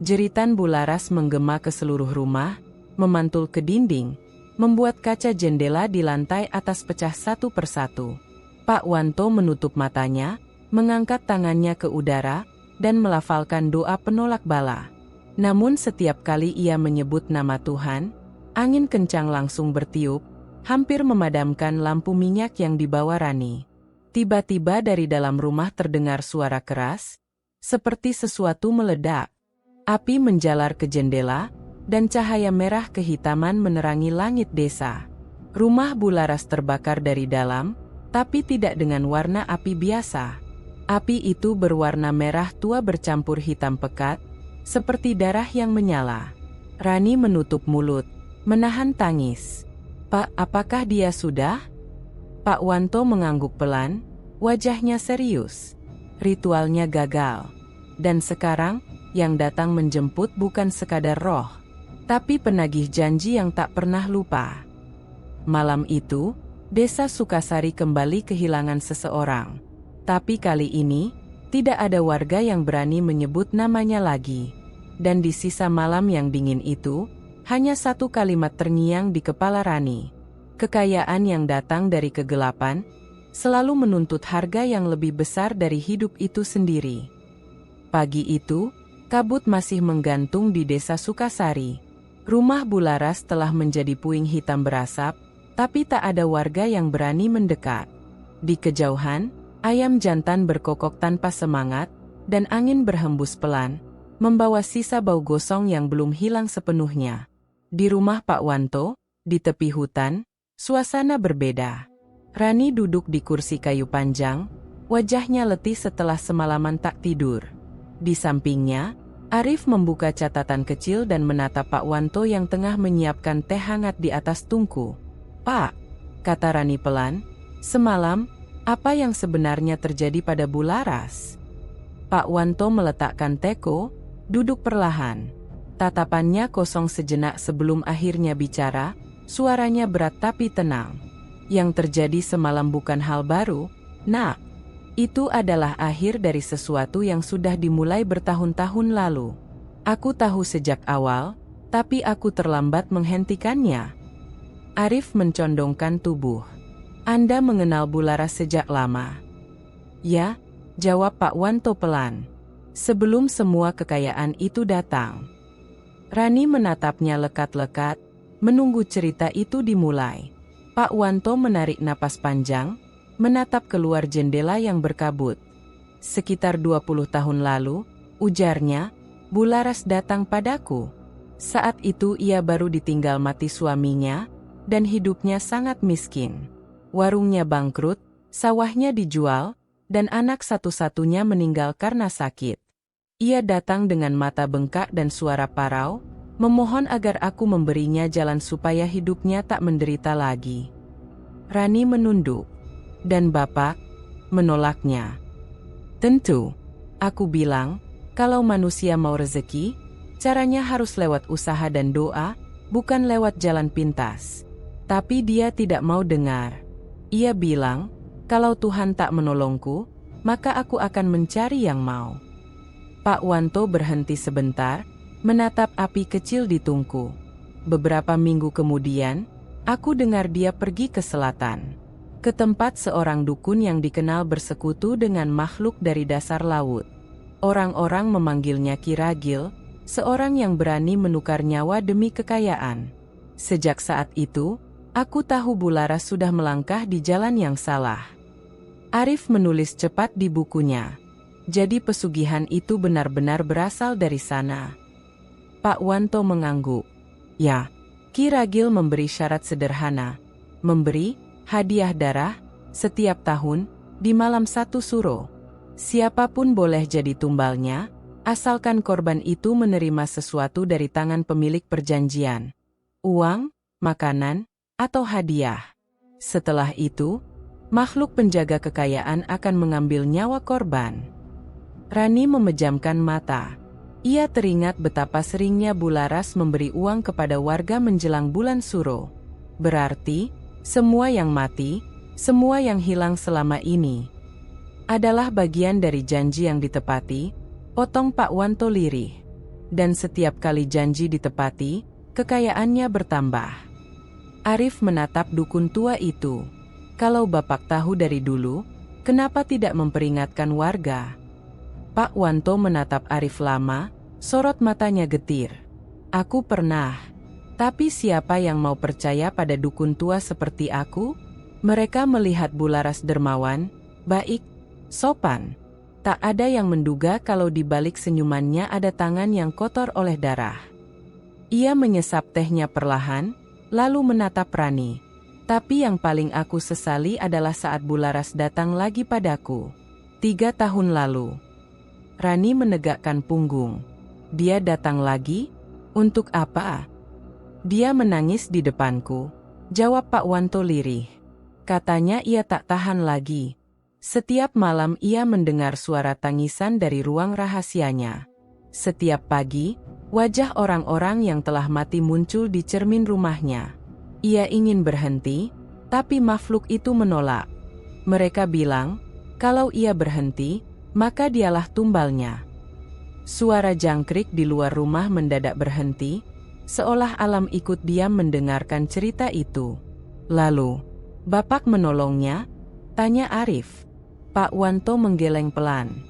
Jeritan Bularas menggema ke seluruh rumah, memantul ke dinding, membuat kaca jendela di lantai atas pecah satu persatu. Pak Wanto menutup matanya, mengangkat tangannya ke udara, dan melafalkan doa penolak bala. Namun setiap kali ia menyebut nama Tuhan, angin kencang langsung bertiup, hampir memadamkan lampu minyak yang dibawa Rani. Tiba-tiba dari dalam rumah terdengar suara keras, seperti sesuatu meledak. Api menjalar ke jendela, dan cahaya merah kehitaman menerangi langit desa. Rumah Bularas terbakar dari dalam, tapi tidak dengan warna api biasa. Api itu berwarna merah tua bercampur hitam pekat, seperti darah yang menyala. Rani menutup mulut, menahan tangis. "Pak, apakah dia sudah?" Pak Wanto mengangguk pelan, wajahnya serius. Ritualnya gagal. Dan sekarang, yang datang menjemput bukan sekadar roh, tapi penagih janji yang tak pernah lupa. Malam itu, Desa Sukasari kembali kehilangan seseorang. Tapi kali ini, tidak ada warga yang berani menyebut namanya lagi. Dan di sisa malam yang dingin itu, hanya satu kalimat terngiang di kepala Rani. Kekayaan yang datang dari kegelapan, selalu menuntut harga yang lebih besar dari hidup itu sendiri. Pagi itu, kabut masih menggantung di Desa Sukasari. Rumah Bularas telah menjadi puing hitam berasap, tapi tak ada warga yang berani mendekat. Di kejauhan, ayam jantan berkokok tanpa semangat, dan angin berhembus pelan, membawa sisa bau gosong yang belum hilang sepenuhnya. Di rumah Pak Wanto, di tepi hutan, suasana berbeda. Rani duduk di kursi kayu panjang, wajahnya letih setelah semalaman tak tidur. Di sampingnya, Arif membuka catatan kecil dan menatap Pak Wanto yang tengah menyiapkan teh hangat di atas tungku. "Pak," kata Rani pelan, "semalam, apa yang sebenarnya terjadi pada Bularas?" Pak Wanto meletakkan teko, duduk perlahan. Tatapannya kosong sejenak sebelum akhirnya bicara, suaranya berat tapi tenang. "Yang terjadi semalam bukan hal baru, Nak. Itu adalah akhir dari sesuatu yang sudah dimulai bertahun-tahun lalu. Aku tahu sejak awal, tapi aku terlambat menghentikannya." Arif mencondongkan tubuh. "Anda mengenal Bularas sejak lama?" "Ya," jawab Pak Wanto pelan. "Sebelum semua kekayaan itu datang." Rani menatapnya lekat-lekat, menunggu cerita itu dimulai. Pak Wanto menarik napas panjang, menatap keluar jendela yang berkabut. "Sekitar 20 tahun lalu," ujarnya, "Bularas datang padaku. Saat itu ia baru ditinggal mati suaminya, dan hidupnya sangat miskin. Warungnya bangkrut, sawahnya dijual, dan anak satu-satunya meninggal karena sakit. Ia datang dengan mata bengkak dan suara parau, memohon agar aku memberinya jalan supaya hidupnya tak menderita lagi." Rani menunduk. "Dan Bapak menolaknya?" "Tentu. Aku bilang, kalau manusia mau rezeki, caranya harus lewat usaha dan doa, bukan lewat jalan pintas. Tapi dia tidak mau dengar. Ia bilang, kalau Tuhan tak menolongku, maka aku akan mencari yang mau." Pak Wanto berhenti sebentar, menatap api kecil di tungku. "Beberapa minggu kemudian, aku dengar dia pergi ke selatan. Ke tempat seorang dukun yang dikenal bersekutu dengan makhluk dari dasar laut. Orang-orang memanggilnya Ki Ragil, seorang yang berani menukar nyawa demi kekayaan. Sejak saat itu, aku tahu Bularas sudah melangkah di jalan yang salah." Arif menulis cepat di bukunya. "Jadi pesugihan itu benar-benar berasal dari sana?" Pak Wanto mengangguk. "Ya, Ki Ragil memberi syarat sederhana. Memberi hadiah darah, setiap tahun, di malam 1 suro. Siapapun boleh jadi tumbalnya, asalkan korban itu menerima sesuatu dari tangan pemilik perjanjian. Uang, makanan, atau hadiah. Setelah itu, makhluk penjaga kekayaan akan mengambil nyawa korban." Rani memejamkan mata. Ia teringat betapa seringnya Bularas memberi uang kepada warga menjelang bulan suro. Berarti, semua yang mati, semua yang hilang selama ini, adalah bagian dari janji yang ditepati, potong Pak Wanto lirih. Dan setiap kali janji ditepati, kekayaannya bertambah. Arif menatap dukun tua itu. Kalau Bapak tahu dari dulu, kenapa tidak memperingatkan warga? Pak Wanto menatap Arif lama, sorot matanya getir. Aku pernah. Tapi siapa yang mau percaya pada dukun tua seperti aku? Mereka melihat Bularas dermawan, baik, sopan. Tak ada yang menduga kalau di balik senyumannya ada tangan yang kotor oleh darah. Ia menyesap tehnya perlahan, lalu menatap Rani. Tapi yang paling aku sesali adalah saat Bularas datang lagi padaku. 3 tahun lalu. Rani menegakkan punggung. Dia datang lagi? Untuk apa? Dia menangis di depanku. Jawab Pak Wanto lirih. Katanya ia tak tahan lagi. Setiap malam ia mendengar suara tangisan dari ruang rahasianya. Setiap pagi, wajah orang-orang yang telah mati muncul di cermin rumahnya. Ia ingin berhenti, tapi makhluk itu menolak. Mereka bilang, kalau ia berhenti, maka dialah tumbalnya. Suara jangkrik di luar rumah mendadak berhenti, seolah alam ikut diam mendengarkan cerita itu. Lalu, Bapak menolongnya? Tanya Arif. Pak Wanto menggeleng pelan.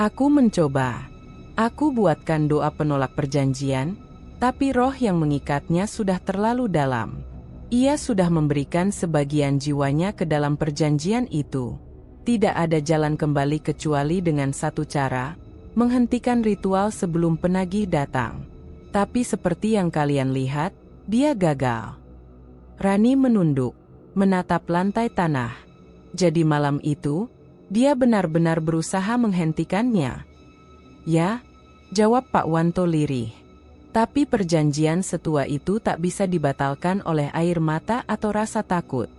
Aku mencoba. Aku buatkan doa penolak perjanjian, tapi roh yang mengikatnya sudah terlalu dalam. Ia sudah memberikan sebagian jiwanya ke dalam perjanjian itu. Tidak ada jalan kembali kecuali dengan satu cara, menghentikan ritual sebelum penagih datang. Tapi seperti yang kalian lihat, dia gagal. Rani menunduk, menatap lantai tanah. Jadi malam itu, dia benar-benar berusaha menghentikannya. Ya, jawab Pak Wanto lirih. Tapi perjanjian setua itu tak bisa dibatalkan oleh air mata atau rasa takut.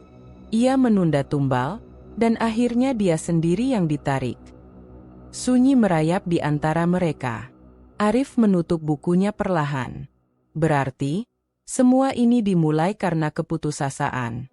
Ia menunda tumbal, dan akhirnya dia sendiri yang ditarik. Sunyi merayap di antara mereka. Arif menutup bukunya perlahan. Berarti, semua ini dimulai karena keputusasaan.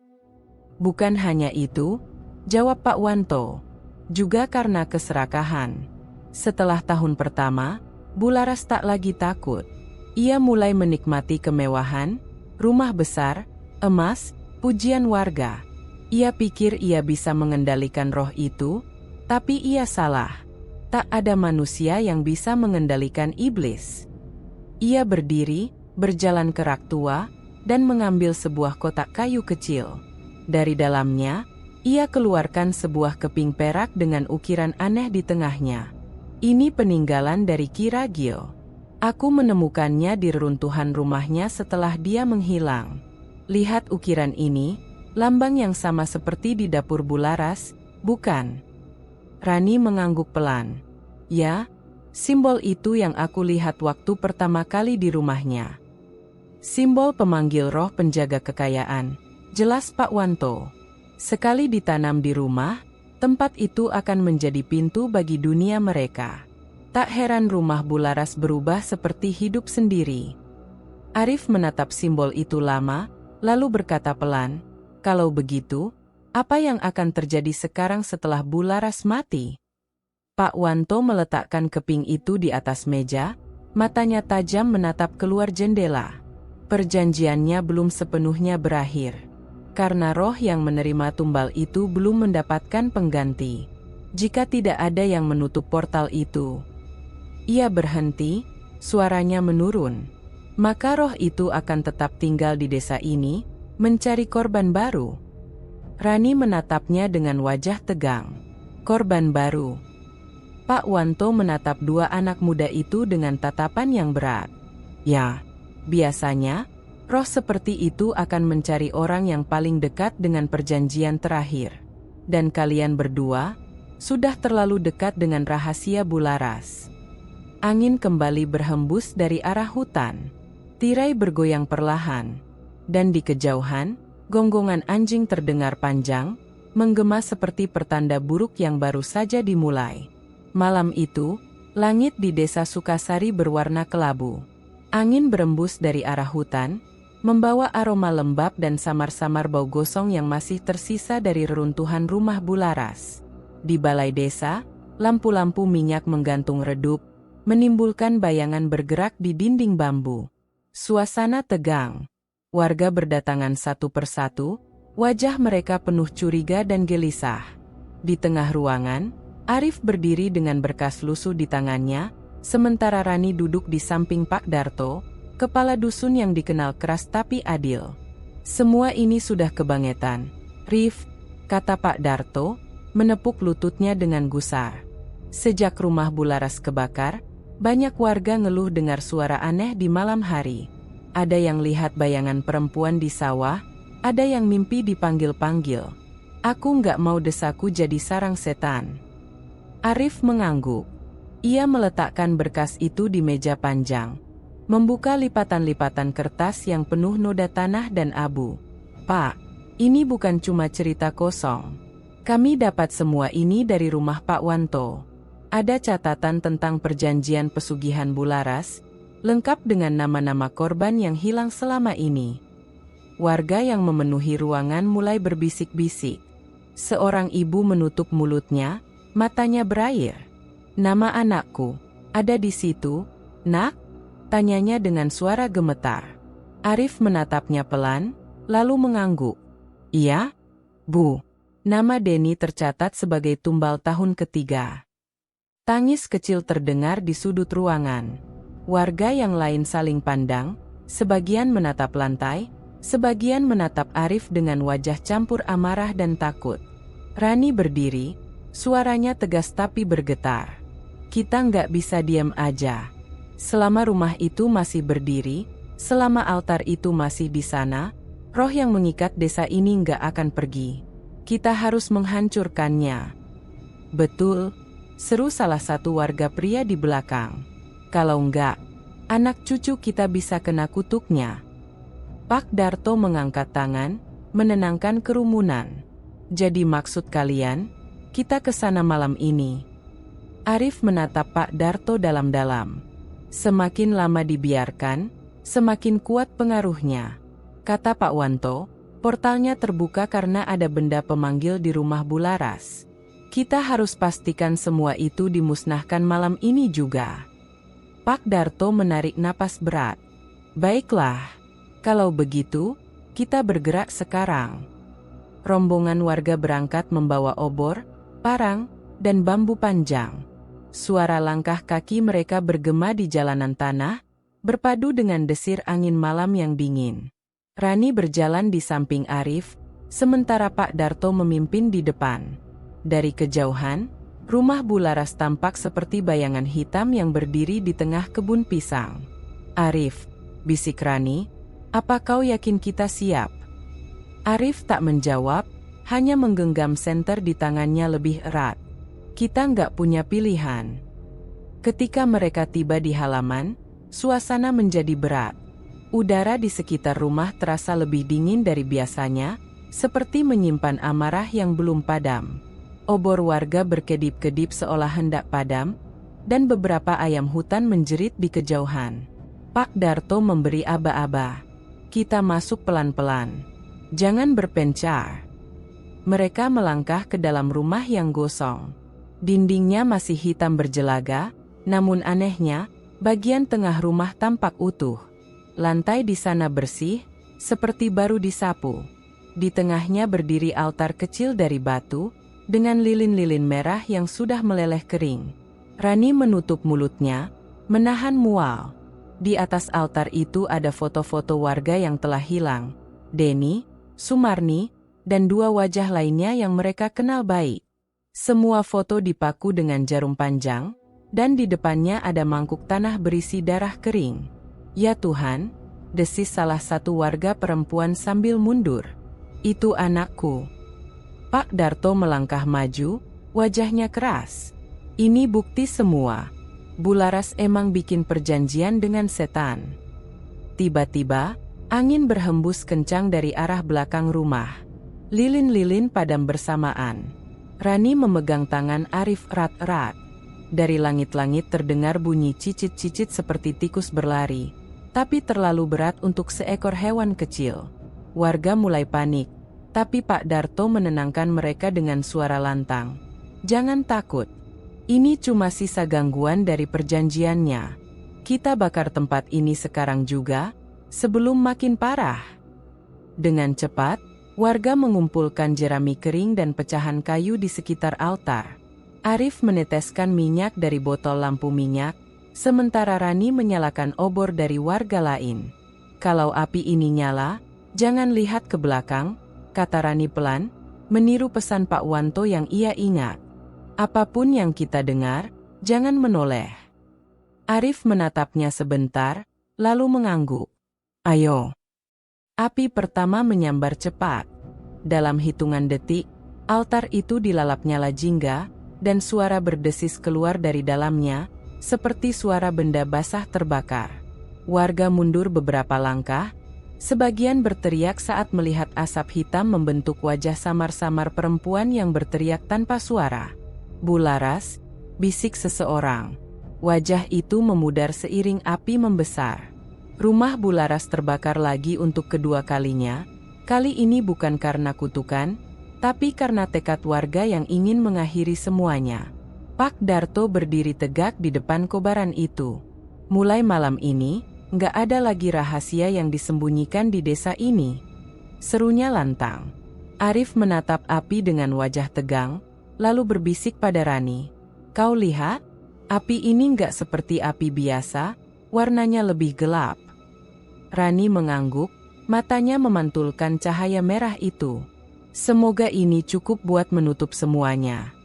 Bukan hanya itu, jawab Pak Wanto. Juga karena keserakahan. Setelah tahun pertama, Bularas tak lagi takut. Ia mulai menikmati kemewahan, rumah besar, emas, pujian warga. Ia pikir ia bisa mengendalikan roh itu, tapi ia salah. Tak ada manusia yang bisa mengendalikan iblis. Ia berdiri, berjalan ke rak tua, dan mengambil sebuah kotak kayu kecil. Dari dalamnya, ia keluarkan sebuah keping perak dengan ukiran aneh di tengahnya. Ini peninggalan dari Ki Ragil. Aku menemukannya di reruntuhan rumahnya setelah dia menghilang. Lihat ukiran ini, lambang yang sama seperti di dapur Bularas, bukan? Rani mengangguk pelan. Ya, simbol itu yang aku lihat waktu pertama kali di rumahnya. Simbol pemanggil roh penjaga kekayaan, jelas Pak Wanto. Sekali ditanam di rumah, tempat itu akan menjadi pintu bagi dunia mereka. Tak heran rumah Bularas berubah seperti hidup sendiri. Arif menatap simbol itu lama, lalu berkata pelan, kalau begitu, apa yang akan terjadi sekarang setelah Bularas mati? Pak Wanto meletakkan keping itu di atas meja, matanya tajam menatap keluar jendela. Perjanjiannya belum sepenuhnya berakhir. Karena roh yang menerima tumbal itu belum mendapatkan pengganti. Jika tidak ada yang menutup portal itu. Ia berhenti, suaranya menurun. Maka roh itu akan tetap tinggal di desa ini, mencari korban baru. Rani menatapnya dengan wajah tegang. Korban baru. Pak Wanto menatap dua anak muda itu dengan tatapan yang berat. Ya, biasanya, roh seperti itu akan mencari orang yang paling dekat dengan perjanjian terakhir. Dan kalian berdua, sudah terlalu dekat dengan rahasia Bularas. Angin kembali berhembus dari arah hutan. Tirai bergoyang perlahan. Dan di kejauhan, gonggongan anjing terdengar panjang, menggema seperti pertanda buruk yang baru saja dimulai. Malam itu, langit di desa Sukasari berwarna kelabu. Angin berembus dari arah hutan, membawa aroma lembab dan samar-samar bau gosong yang masih tersisa dari reruntuhan rumah Bularas. Di balai desa, lampu-lampu minyak menggantung redup, menimbulkan bayangan bergerak di dinding bambu. Suasana tegang. Warga berdatangan satu persatu, wajah mereka penuh curiga dan gelisah. Di tengah ruangan, Arif berdiri dengan berkas lusuh di tangannya, sementara Rani duduk di samping Pak Darto, kepala dusun yang dikenal keras tapi adil. Semua ini sudah kebangetan, Rif, kata Pak Darto, menepuk lututnya dengan gusar. Sejak rumah Bularas kebakar, banyak warga ngeluh dengar suara aneh di malam hari. Ada yang lihat bayangan perempuan di sawah, ada yang mimpi dipanggil-panggil. Aku nggak mau desaku jadi sarang setan. Arif mengangguk. Ia meletakkan berkas itu di meja panjang, membuka lipatan-lipatan kertas yang penuh noda tanah dan abu. Pak, ini bukan cuma cerita kosong. Kami dapat semua ini dari rumah Pak Wanto. Ada catatan tentang perjanjian pesugihan Bularas, lengkap dengan nama-nama korban yang hilang selama ini. Warga yang memenuhi ruangan mulai berbisik-bisik. Seorang ibu menutup mulutnya, matanya berair. Nama anakku, ada di situ, nak? Tanyanya dengan suara gemetar. Arif menatapnya pelan, lalu mengangguk. Iya, Bu. Nama Denny tercatat sebagai tumbal tahun ketiga. Tangis kecil terdengar di sudut ruangan. Warga yang lain saling pandang, sebagian menatap lantai, sebagian menatap Arif dengan wajah campur amarah dan takut. Rani berdiri, suaranya tegas tapi bergetar. Kita nggak bisa diam aja. Selama rumah itu masih berdiri, selama altar itu masih di sana, roh yang mengikat desa ini nggak akan pergi. Kita harus menghancurkannya. Betul, seru salah satu warga pria di belakang. Kalau enggak, anak cucu kita bisa kena kutuknya. Pak Darto mengangkat tangan, menenangkan kerumunan. Jadi maksud kalian, kita ke sana malam ini. Arif menatap Pak Darto dalam-dalam. Semakin lama dibiarkan, semakin kuat pengaruhnya. Kata Pak Wanto, portalnya terbuka karena ada benda pemanggil di rumah Bularas. Kita harus pastikan semua itu dimusnahkan malam ini juga. Pak Darto menarik napas berat. Baiklah, kalau begitu, kita bergerak sekarang. Rombongan warga berangkat membawa obor, parang, dan bambu panjang. Suara langkah kaki mereka bergema di jalanan tanah, berpadu dengan desir angin malam yang dingin. Rani berjalan di samping Arif, sementara Pak Darto memimpin di depan. Dari kejauhan, rumah Bularas tampak seperti bayangan hitam yang berdiri di tengah kebun pisang. Arif, bisik Rani, apa kau yakin kita siap? Arif tak menjawab, hanya menggenggam senter di tangannya lebih erat. Kita nggak punya pilihan. Ketika mereka tiba di halaman, suasana menjadi berat. Udara di sekitar rumah terasa lebih dingin dari biasanya, seperti menyimpan amarah yang belum padam. Obor warga berkedip-kedip seolah hendak padam, dan beberapa ayam hutan menjerit di kejauhan. Pak Darto memberi aba-aba. Kita masuk pelan-pelan. Jangan berpencar. Mereka melangkah ke dalam rumah yang gosong. Dindingnya masih hitam berjelaga, namun anehnya, bagian tengah rumah tampak utuh. Lantai di sana bersih, seperti baru disapu. Di tengahnya berdiri altar kecil dari batu, dengan lilin-lilin merah yang sudah meleleh kering. Rani menutup mulutnya, menahan mual. Di atas altar itu ada foto-foto warga yang telah hilang. Denny, Sumarni, dan dua wajah lainnya yang mereka kenal baik. Semua foto dipaku dengan jarum panjang, dan di depannya ada mangkuk tanah berisi darah kering. Ya Tuhan, desis salah satu warga perempuan sambil mundur. Itu anakku. Pak Darto melangkah maju, wajahnya keras. Ini bukti semua. Bularas emang bikin perjanjian dengan setan. Tiba-tiba, angin berhembus kencang dari arah belakang rumah. Lilin-lilin padam bersamaan. Rani memegang tangan Arif erat-erat. Dari langit-langit terdengar bunyi cicit-cicit seperti tikus berlari. Tapi terlalu berat untuk seekor hewan kecil. Warga mulai panik, tapi Pak Darto menenangkan mereka dengan suara lantang. Jangan takut. Ini cuma sisa gangguan dari perjanjiannya. Kita bakar tempat ini sekarang juga, sebelum makin parah. Dengan cepat, warga mengumpulkan jerami kering dan pecahan kayu di sekitar altar. Arif meneteskan minyak dari botol lampu minyak, sementara Rani menyalakan obor dari warga lain. Kalau api ini nyala, jangan lihat ke belakang, kata Rani pelan, meniru pesan Pak Wanto yang ia ingat. Apapun yang kita dengar, jangan menoleh. Arif menatapnya sebentar, lalu mengangguk. Ayo. Api pertama menyambar cepat. Dalam hitungan detik, altar itu dilalap nyala jingga, dan suara berdesis keluar dari dalamnya, seperti suara benda basah terbakar. Warga mundur beberapa langkah, sebagian berteriak saat melihat asap hitam membentuk wajah samar-samar perempuan yang berteriak tanpa suara. Bularas, bisik seseorang. Wajah itu memudar seiring api membesar. Rumah Bularas terbakar lagi untuk kedua kalinya. Kali ini bukan karena kutukan, tapi karena tekad warga yang ingin mengakhiri semuanya. Pak Darto berdiri tegak di depan kobaran itu. Mulai malam ini, nggak ada lagi rahasia yang disembunyikan di desa ini. Serunya lantang. Arif menatap api dengan wajah tegang, lalu berbisik pada Rani. Kau lihat? Api ini nggak seperti api biasa, warnanya lebih gelap. Rani mengangguk, matanya memantulkan cahaya merah itu. Semoga ini cukup buat menutup semuanya.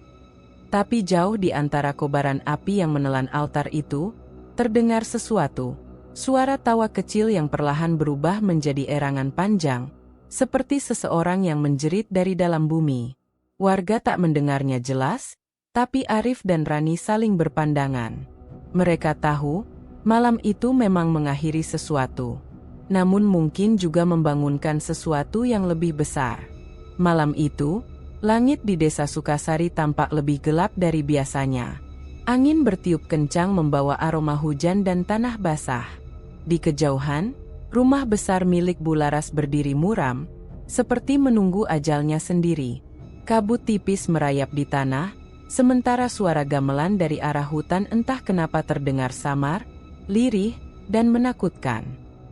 Tapi jauh di antara kobaran api yang menelan altar itu, terdengar sesuatu. Suara tawa kecil yang perlahan berubah menjadi erangan panjang, seperti seseorang yang menjerit dari dalam bumi. Warga tak mendengarnya jelas, tapi Arif dan Rani saling berpandangan. Mereka tahu, malam itu memang mengakhiri sesuatu. Namun mungkin juga membangunkan sesuatu yang lebih besar. Malam itu, langit di desa Sukasari tampak lebih gelap dari biasanya. Angin bertiup kencang membawa aroma hujan dan tanah basah. Di kejauhan, rumah besar milik Bularas berdiri muram, seperti menunggu ajalnya sendiri. Kabut tipis merayap di tanah, sementara suara gamelan dari arah hutan entah kenapa terdengar samar, lirih, dan menakutkan.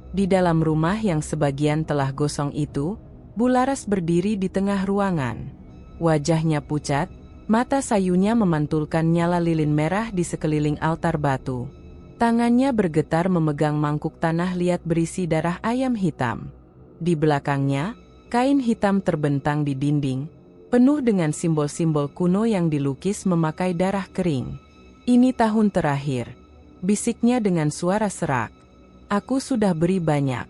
Di dalam rumah yang sebagian telah gosong itu, Bularas berdiri di tengah ruangan. Wajahnya pucat, mata sayunya memantulkan nyala lilin merah di sekeliling altar batu. Tangannya bergetar memegang mangkuk tanah liat berisi darah ayam hitam. Di belakangnya, kain hitam terbentang di dinding, penuh dengan simbol-simbol kuno yang dilukis memakai darah kering. Ini tahun terakhir, bisiknya dengan suara serak. Aku sudah beri banyak.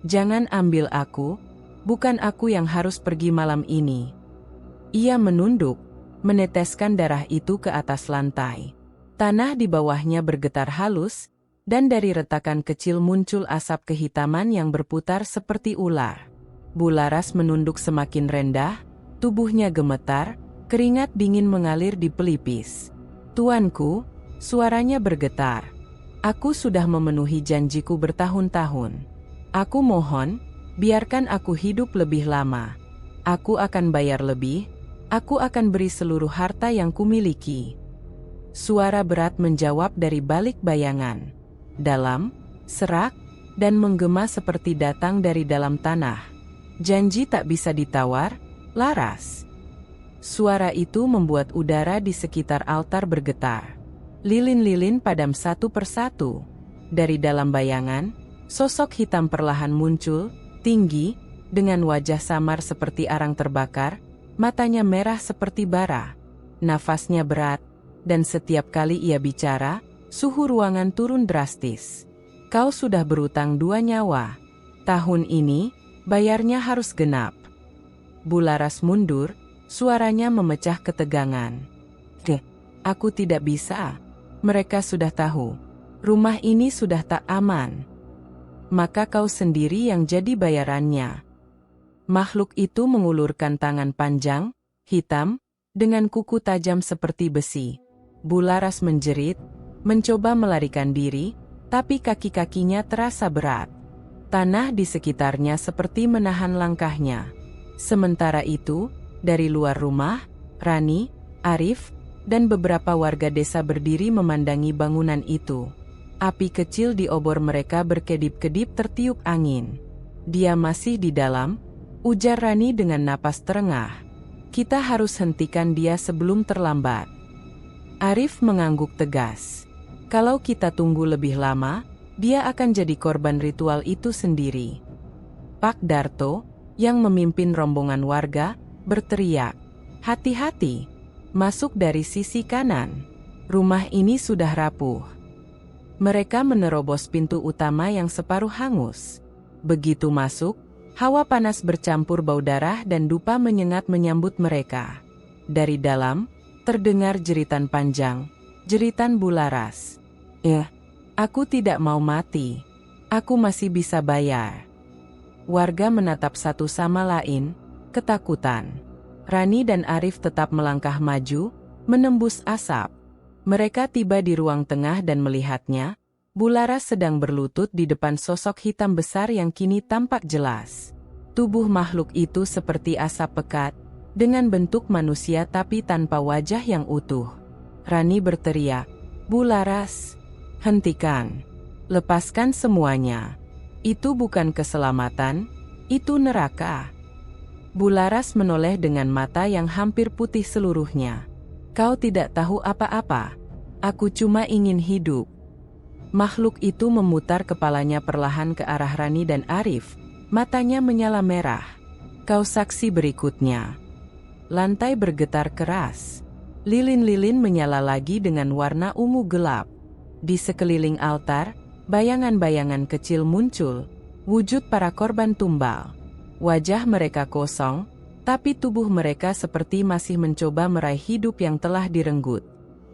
Jangan ambil aku, bukan aku yang harus pergi malam ini. Ia menunduk, meneteskan darah itu ke atas lantai. Tanah di bawahnya bergetar halus, dan dari retakan kecil muncul asap kehitaman yang berputar seperti ular. Bularas menunduk semakin rendah, tubuhnya gemetar, keringat dingin mengalir di pelipis. Tuanku, suaranya bergetar. Aku sudah memenuhi janjiku bertahun-tahun. Aku mohon, biarkan aku hidup lebih lama. Aku akan bayar lebih, aku akan beri seluruh harta yang kumiliki. Suara berat menjawab dari balik bayangan. Dalam, serak, dan menggema seperti datang dari dalam tanah. Janji tak bisa ditawar, Laras. Suara itu membuat udara di sekitar altar bergetar. Lilin-lilin padam satu persatu. Dari dalam bayangan, sosok hitam perlahan muncul, tinggi, dengan wajah samar seperti arang terbakar, matanya merah seperti bara. Nafasnya berat, dan setiap kali ia bicara, suhu ruangan turun drastis. Kau sudah berutang 2 nyawa. Tahun ini, bayarnya harus genap. Bularas mundur, suaranya memecah ketegangan. Aku tidak bisa. Mereka sudah tahu. Rumah ini sudah tak aman. Maka kau sendiri yang jadi bayarannya. Makhluk itu mengulurkan tangan panjang, hitam, dengan kuku tajam seperti besi. Bularas menjerit, mencoba melarikan diri, tapi kaki-kakinya terasa berat. Tanah di sekitarnya seperti menahan langkahnya. Sementara itu, dari luar rumah, Rani, Arif, dan beberapa warga desa berdiri memandangi bangunan itu. Api kecil di obor mereka berkedip-kedip tertiup angin. "Dia masih di dalam," ujar Rani dengan napas terengah. "Kita harus hentikan dia sebelum terlambat." Arif mengangguk tegas. "Kalau kita tunggu lebih lama, dia akan jadi korban ritual itu sendiri." Pak Darto, yang memimpin rombongan warga, berteriak, "Hati-hati! Masuk dari sisi kanan. Rumah ini sudah rapuh." Mereka menerobos pintu utama yang separuh hangus. Begitu masuk, hawa panas bercampur bau darah dan dupa menyengat menyambut mereka. Dari dalam, terdengar jeritan panjang, jeritan Bularas. Aku tidak mau mati. Aku masih bisa bayar." Warga menatap satu sama lain, ketakutan. Rani dan Arif tetap melangkah maju, menembus asap. Mereka tiba di ruang tengah dan melihatnya, Bularas sedang berlutut di depan sosok hitam besar yang kini tampak jelas. Tubuh makhluk itu seperti asap pekat, dengan bentuk manusia tapi tanpa wajah yang utuh. Rani berteriak, "Bularas, hentikan. Lepaskan semuanya. Itu bukan keselamatan, itu neraka." Bularas menoleh dengan mata yang hampir putih seluruhnya. "Kau tidak tahu apa-apa. Aku cuma ingin hidup." Makhluk itu memutar kepalanya perlahan ke arah Rani dan Arif, matanya menyala merah. "Kau saksi berikutnya." Lantai bergetar keras. Lilin-lilin menyala lagi dengan warna ungu gelap. Di sekeliling altar, bayangan-bayangan kecil muncul, wujud para korban tumbal. Wajah mereka kosong, tapi tubuh mereka seperti masih mencoba meraih hidup yang telah direnggut.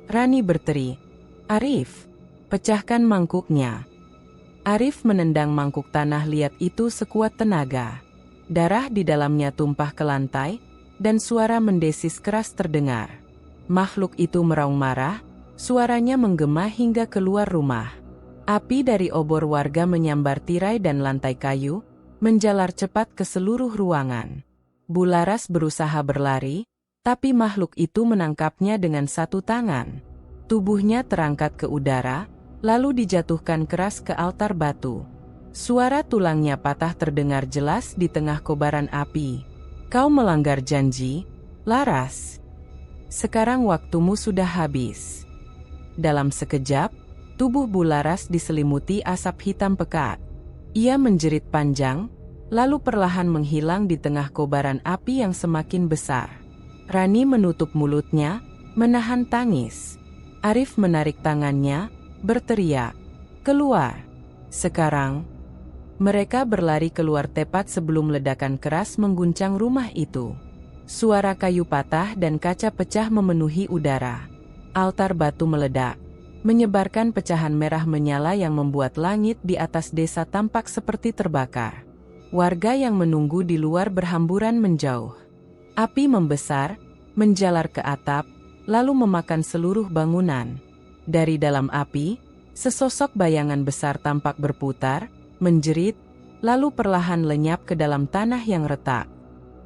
Rani berteriak, "Arif, pecahkan mangkuknya." Arif menendang mangkuk tanah liat itu sekuat tenaga. Darah di dalamnya tumpah ke lantai, dan suara mendesis keras terdengar. Makhluk itu meraung marah, suaranya menggema hingga keluar rumah. Api dari obor warga menyambar tirai dan lantai kayu, menjalar cepat ke seluruh ruangan. Bularas berusaha berlari, tapi makhluk itu menangkapnya dengan satu tangan. Tubuhnya terangkat ke udara, lalu dijatuhkan keras ke altar batu. Suara tulangnya patah terdengar jelas di tengah kobaran api. "Kau melanggar janji, Laras. Sekarang waktumu sudah habis." Dalam sekejap, tubuh Bularas diselimuti asap hitam pekat. Ia menjerit panjang, lalu perlahan menghilang di tengah kobaran api yang semakin besar. Rani menutup mulutnya, menahan tangis. Arif menarik tangannya, berteriak, "Keluar! Sekarang!" Mereka berlari keluar tepat sebelum ledakan keras mengguncang rumah itu. Suara kayu patah dan kaca pecah memenuhi udara. Altar batu meledak, menyebarkan pecahan merah menyala yang membuat langit di atas desa tampak seperti terbakar. Warga yang menunggu di luar berhamburan menjauh. Api membesar, menjalar ke atap, lalu memakan seluruh bangunan. Dari dalam api, sesosok bayangan besar tampak berputar, menjerit, lalu perlahan lenyap ke dalam tanah yang retak.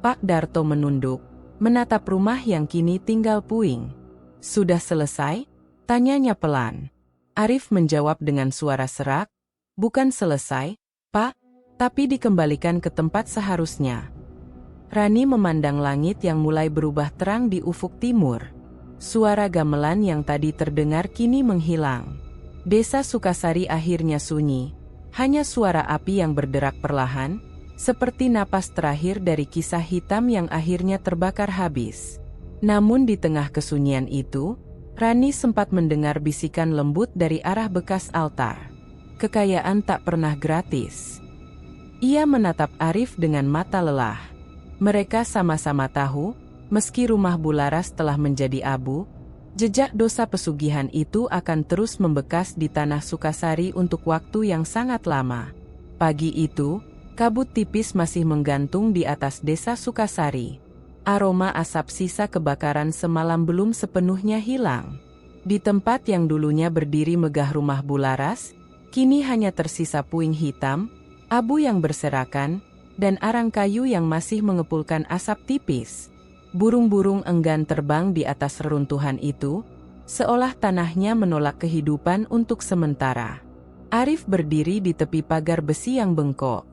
Pak Darto menunduk, menatap rumah yang kini tinggal puing. "Sudah selesai?" tanyanya pelan. Arif menjawab dengan suara serak, "Bukan selesai, Pak, tapi dikembalikan ke tempat seharusnya." Rani memandang langit yang mulai berubah terang di ufuk timur. Suara gamelan yang tadi terdengar kini menghilang. Desa Sukasari akhirnya sunyi, hanya suara api yang berderak perlahan, seperti napas terakhir dari kisah hitam yang akhirnya terbakar habis. Namun di tengah kesunyian itu, Rani sempat mendengar bisikan lembut dari arah bekas altar. "Kekayaan tak pernah gratis." Ia menatap Arif dengan mata lelah. Mereka sama-sama tahu, meski rumah Bularas telah menjadi abu, jejak dosa pesugihan itu akan terus membekas di tanah Sukasari untuk waktu yang sangat lama. Pagi itu, kabut tipis masih menggantung di atas desa Sukasari. Aroma asap sisa kebakaran semalam belum sepenuhnya hilang. Di tempat yang dulunya berdiri megah rumah Bularas, kini hanya tersisa puing hitam, abu yang berserakan, dan arang kayu yang masih mengepulkan asap tipis. Burung-burung enggan terbang di atas reruntuhan itu, seolah tanahnya menolak kehidupan untuk sementara. Arif berdiri di tepi pagar besi yang bengkok.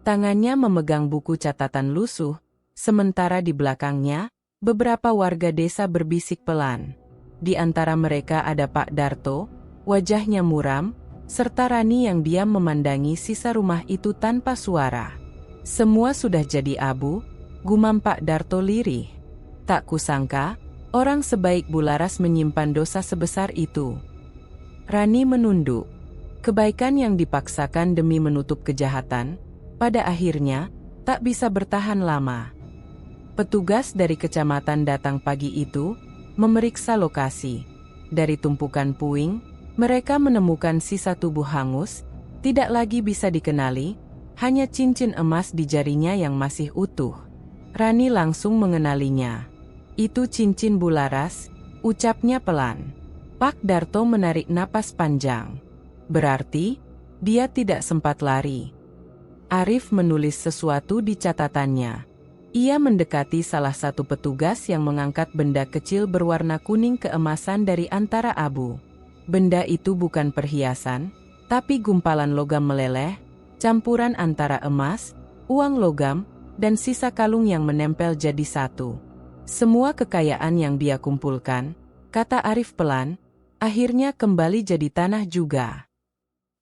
Tangannya memegang buku catatan lusuh, sementara di belakangnya, beberapa warga desa berbisik pelan. Di antara mereka ada Pak Darto, wajahnya muram, serta Rani yang diam memandangi sisa rumah itu tanpa suara. Semua sudah jadi abu, gumam Pak Darto lirih. Tak kusangka, orang sebaik Bularas menyimpan dosa sebesar itu. Rani menunduk. Kebaikan yang dipaksakan demi menutup kejahatan, pada akhirnya, tak bisa bertahan lama. Petugas dari kecamatan datang pagi itu, memeriksa lokasi. Dari tumpukan puing, mereka menemukan sisa tubuh hangus, tidak lagi bisa dikenali, hanya cincin emas di jarinya yang masih utuh. Rani langsung mengenalinya. Itu cincin Bularas, ucapnya pelan. Pak Darto menarik napas panjang. Berarti, dia tidak sempat lari. Arif menulis sesuatu di catatannya. Ia mendekati salah satu petugas yang mengangkat benda kecil berwarna kuning keemasan dari antara abu. Benda itu bukan perhiasan, tapi gumpalan logam meleleh, campuran antara emas, uang logam, dan sisa kalung yang menempel jadi satu. Semua kekayaan yang dia kumpulkan, kata Arif pelan, akhirnya kembali jadi tanah juga.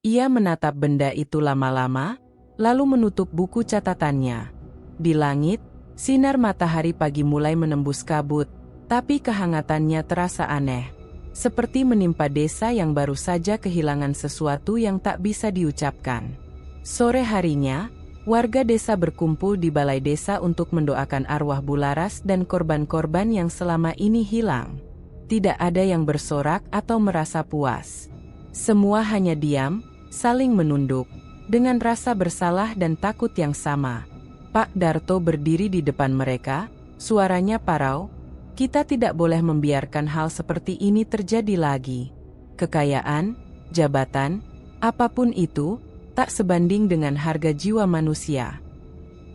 Ia menatap benda itu lama-lama, lalu menutup buku catatannya. Di langit, sinar matahari pagi mulai menembus kabut, tapi kehangatannya terasa aneh. Seperti menimpa desa yang baru saja kehilangan sesuatu yang tak bisa diucapkan. Sore harinya, warga desa berkumpul di balai desa untuk mendoakan arwah Bularas dan korban-korban yang selama ini hilang. Tidak ada yang bersorak atau merasa puas. Semua hanya diam, saling menunduk, dengan rasa bersalah dan takut yang sama. Pak Darto berdiri di depan mereka, suaranya parau, "Kita tidak boleh membiarkan hal seperti ini terjadi lagi. Kekayaan, jabatan, apapun itu, tak sebanding dengan harga jiwa manusia."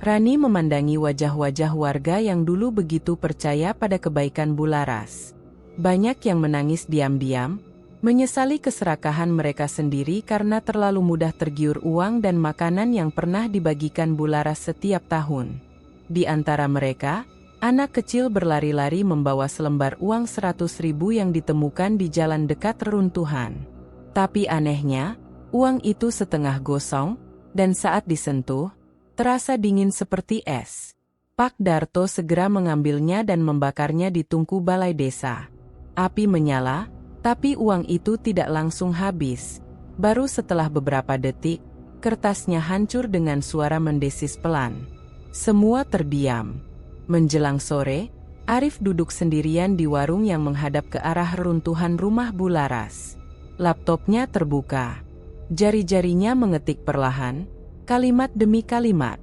Rani memandangi wajah-wajah warga yang dulu begitu percaya pada kebaikan Bularas. Banyak yang menangis diam-diam, menyesali keserakahan mereka sendiri karena terlalu mudah tergiur uang dan makanan yang pernah dibagikan Bularas setiap tahun. Di antara mereka, anak kecil berlari-lari membawa selembar uang 100.000 yang ditemukan di jalan dekat reruntuhan. Tapi anehnya, uang itu setengah gosong, dan saat disentuh, terasa dingin seperti es. Pak Darto segera mengambilnya dan membakarnya di tungku balai desa. Api menyala, tapi uang itu tidak langsung habis. Baru setelah beberapa detik, kertasnya hancur dengan suara mendesis pelan. Semua terdiam. Menjelang sore, Arif duduk sendirian di warung yang menghadap ke arah reruntuhan rumah Bularas. Laptopnya terbuka. Jari-jarinya mengetik perlahan, kalimat demi kalimat.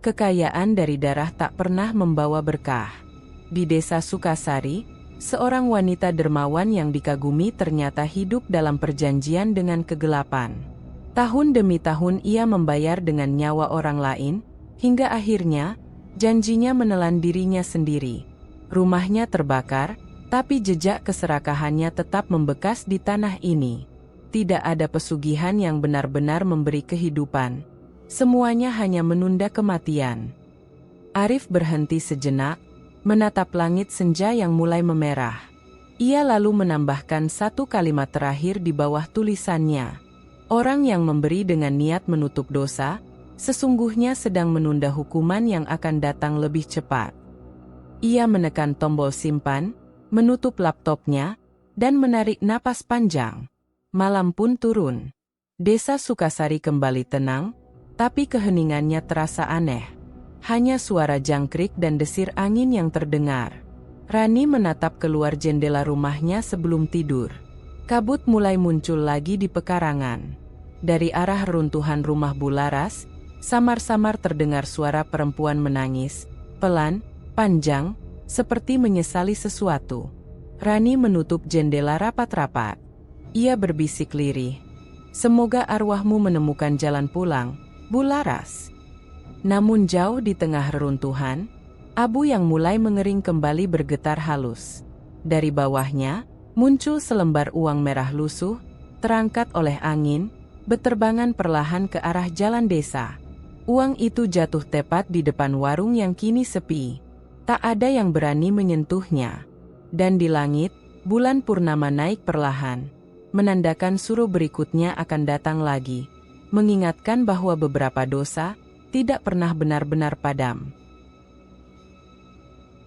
Kekayaan dari darah tak pernah membawa berkah. Di desa Sukasari, seorang wanita dermawan yang dikagumi ternyata hidup dalam perjanjian dengan kegelapan. Tahun demi tahun ia membayar dengan nyawa orang lain, hingga akhirnya, janjinya menelan dirinya sendiri. Rumahnya terbakar, tapi jejak keserakahannya tetap membekas di tanah ini. Tidak ada pesugihan yang benar-benar memberi kehidupan. Semuanya hanya menunda kematian. Arif berhenti sejenak, menatap langit senja yang mulai memerah. Ia lalu menambahkan satu kalimat terakhir di bawah tulisannya. Orang yang memberi dengan niat menutup dosa, sesungguhnya sedang menunda hukuman yang akan datang lebih cepat. Ia menekan tombol simpan, menutup laptopnya, dan menarik napas panjang. Malam pun turun. Desa Sukasari kembali tenang, tapi keheningannya terasa aneh. Hanya suara jangkrik dan desir angin yang terdengar. Rani menatap keluar jendela rumahnya sebelum tidur. Kabut mulai muncul lagi di pekarangan. Dari arah runtuhan rumah Bularas, samar-samar terdengar suara perempuan menangis, pelan, panjang, seperti menyesali sesuatu. Rani menutup jendela rapat-rapat. Ia berbisik lirih, "Semoga arwahmu menemukan jalan pulang, Bularas." Namun jauh di tengah reruntuhan, Abu yang mulai mengering kembali bergetar halus. Dari bawahnya, muncul selembar uang merah lusuh, terangkat oleh angin, berterbangan perlahan ke arah jalan desa. Uang itu jatuh tepat di depan warung yang kini sepi. Tak ada yang berani menyentuhnya. Dan di langit, bulan purnama naik perlahan, menandakan suruh berikutnya akan datang lagi, mengingatkan bahwa beberapa dosa tidak pernah benar-benar padam.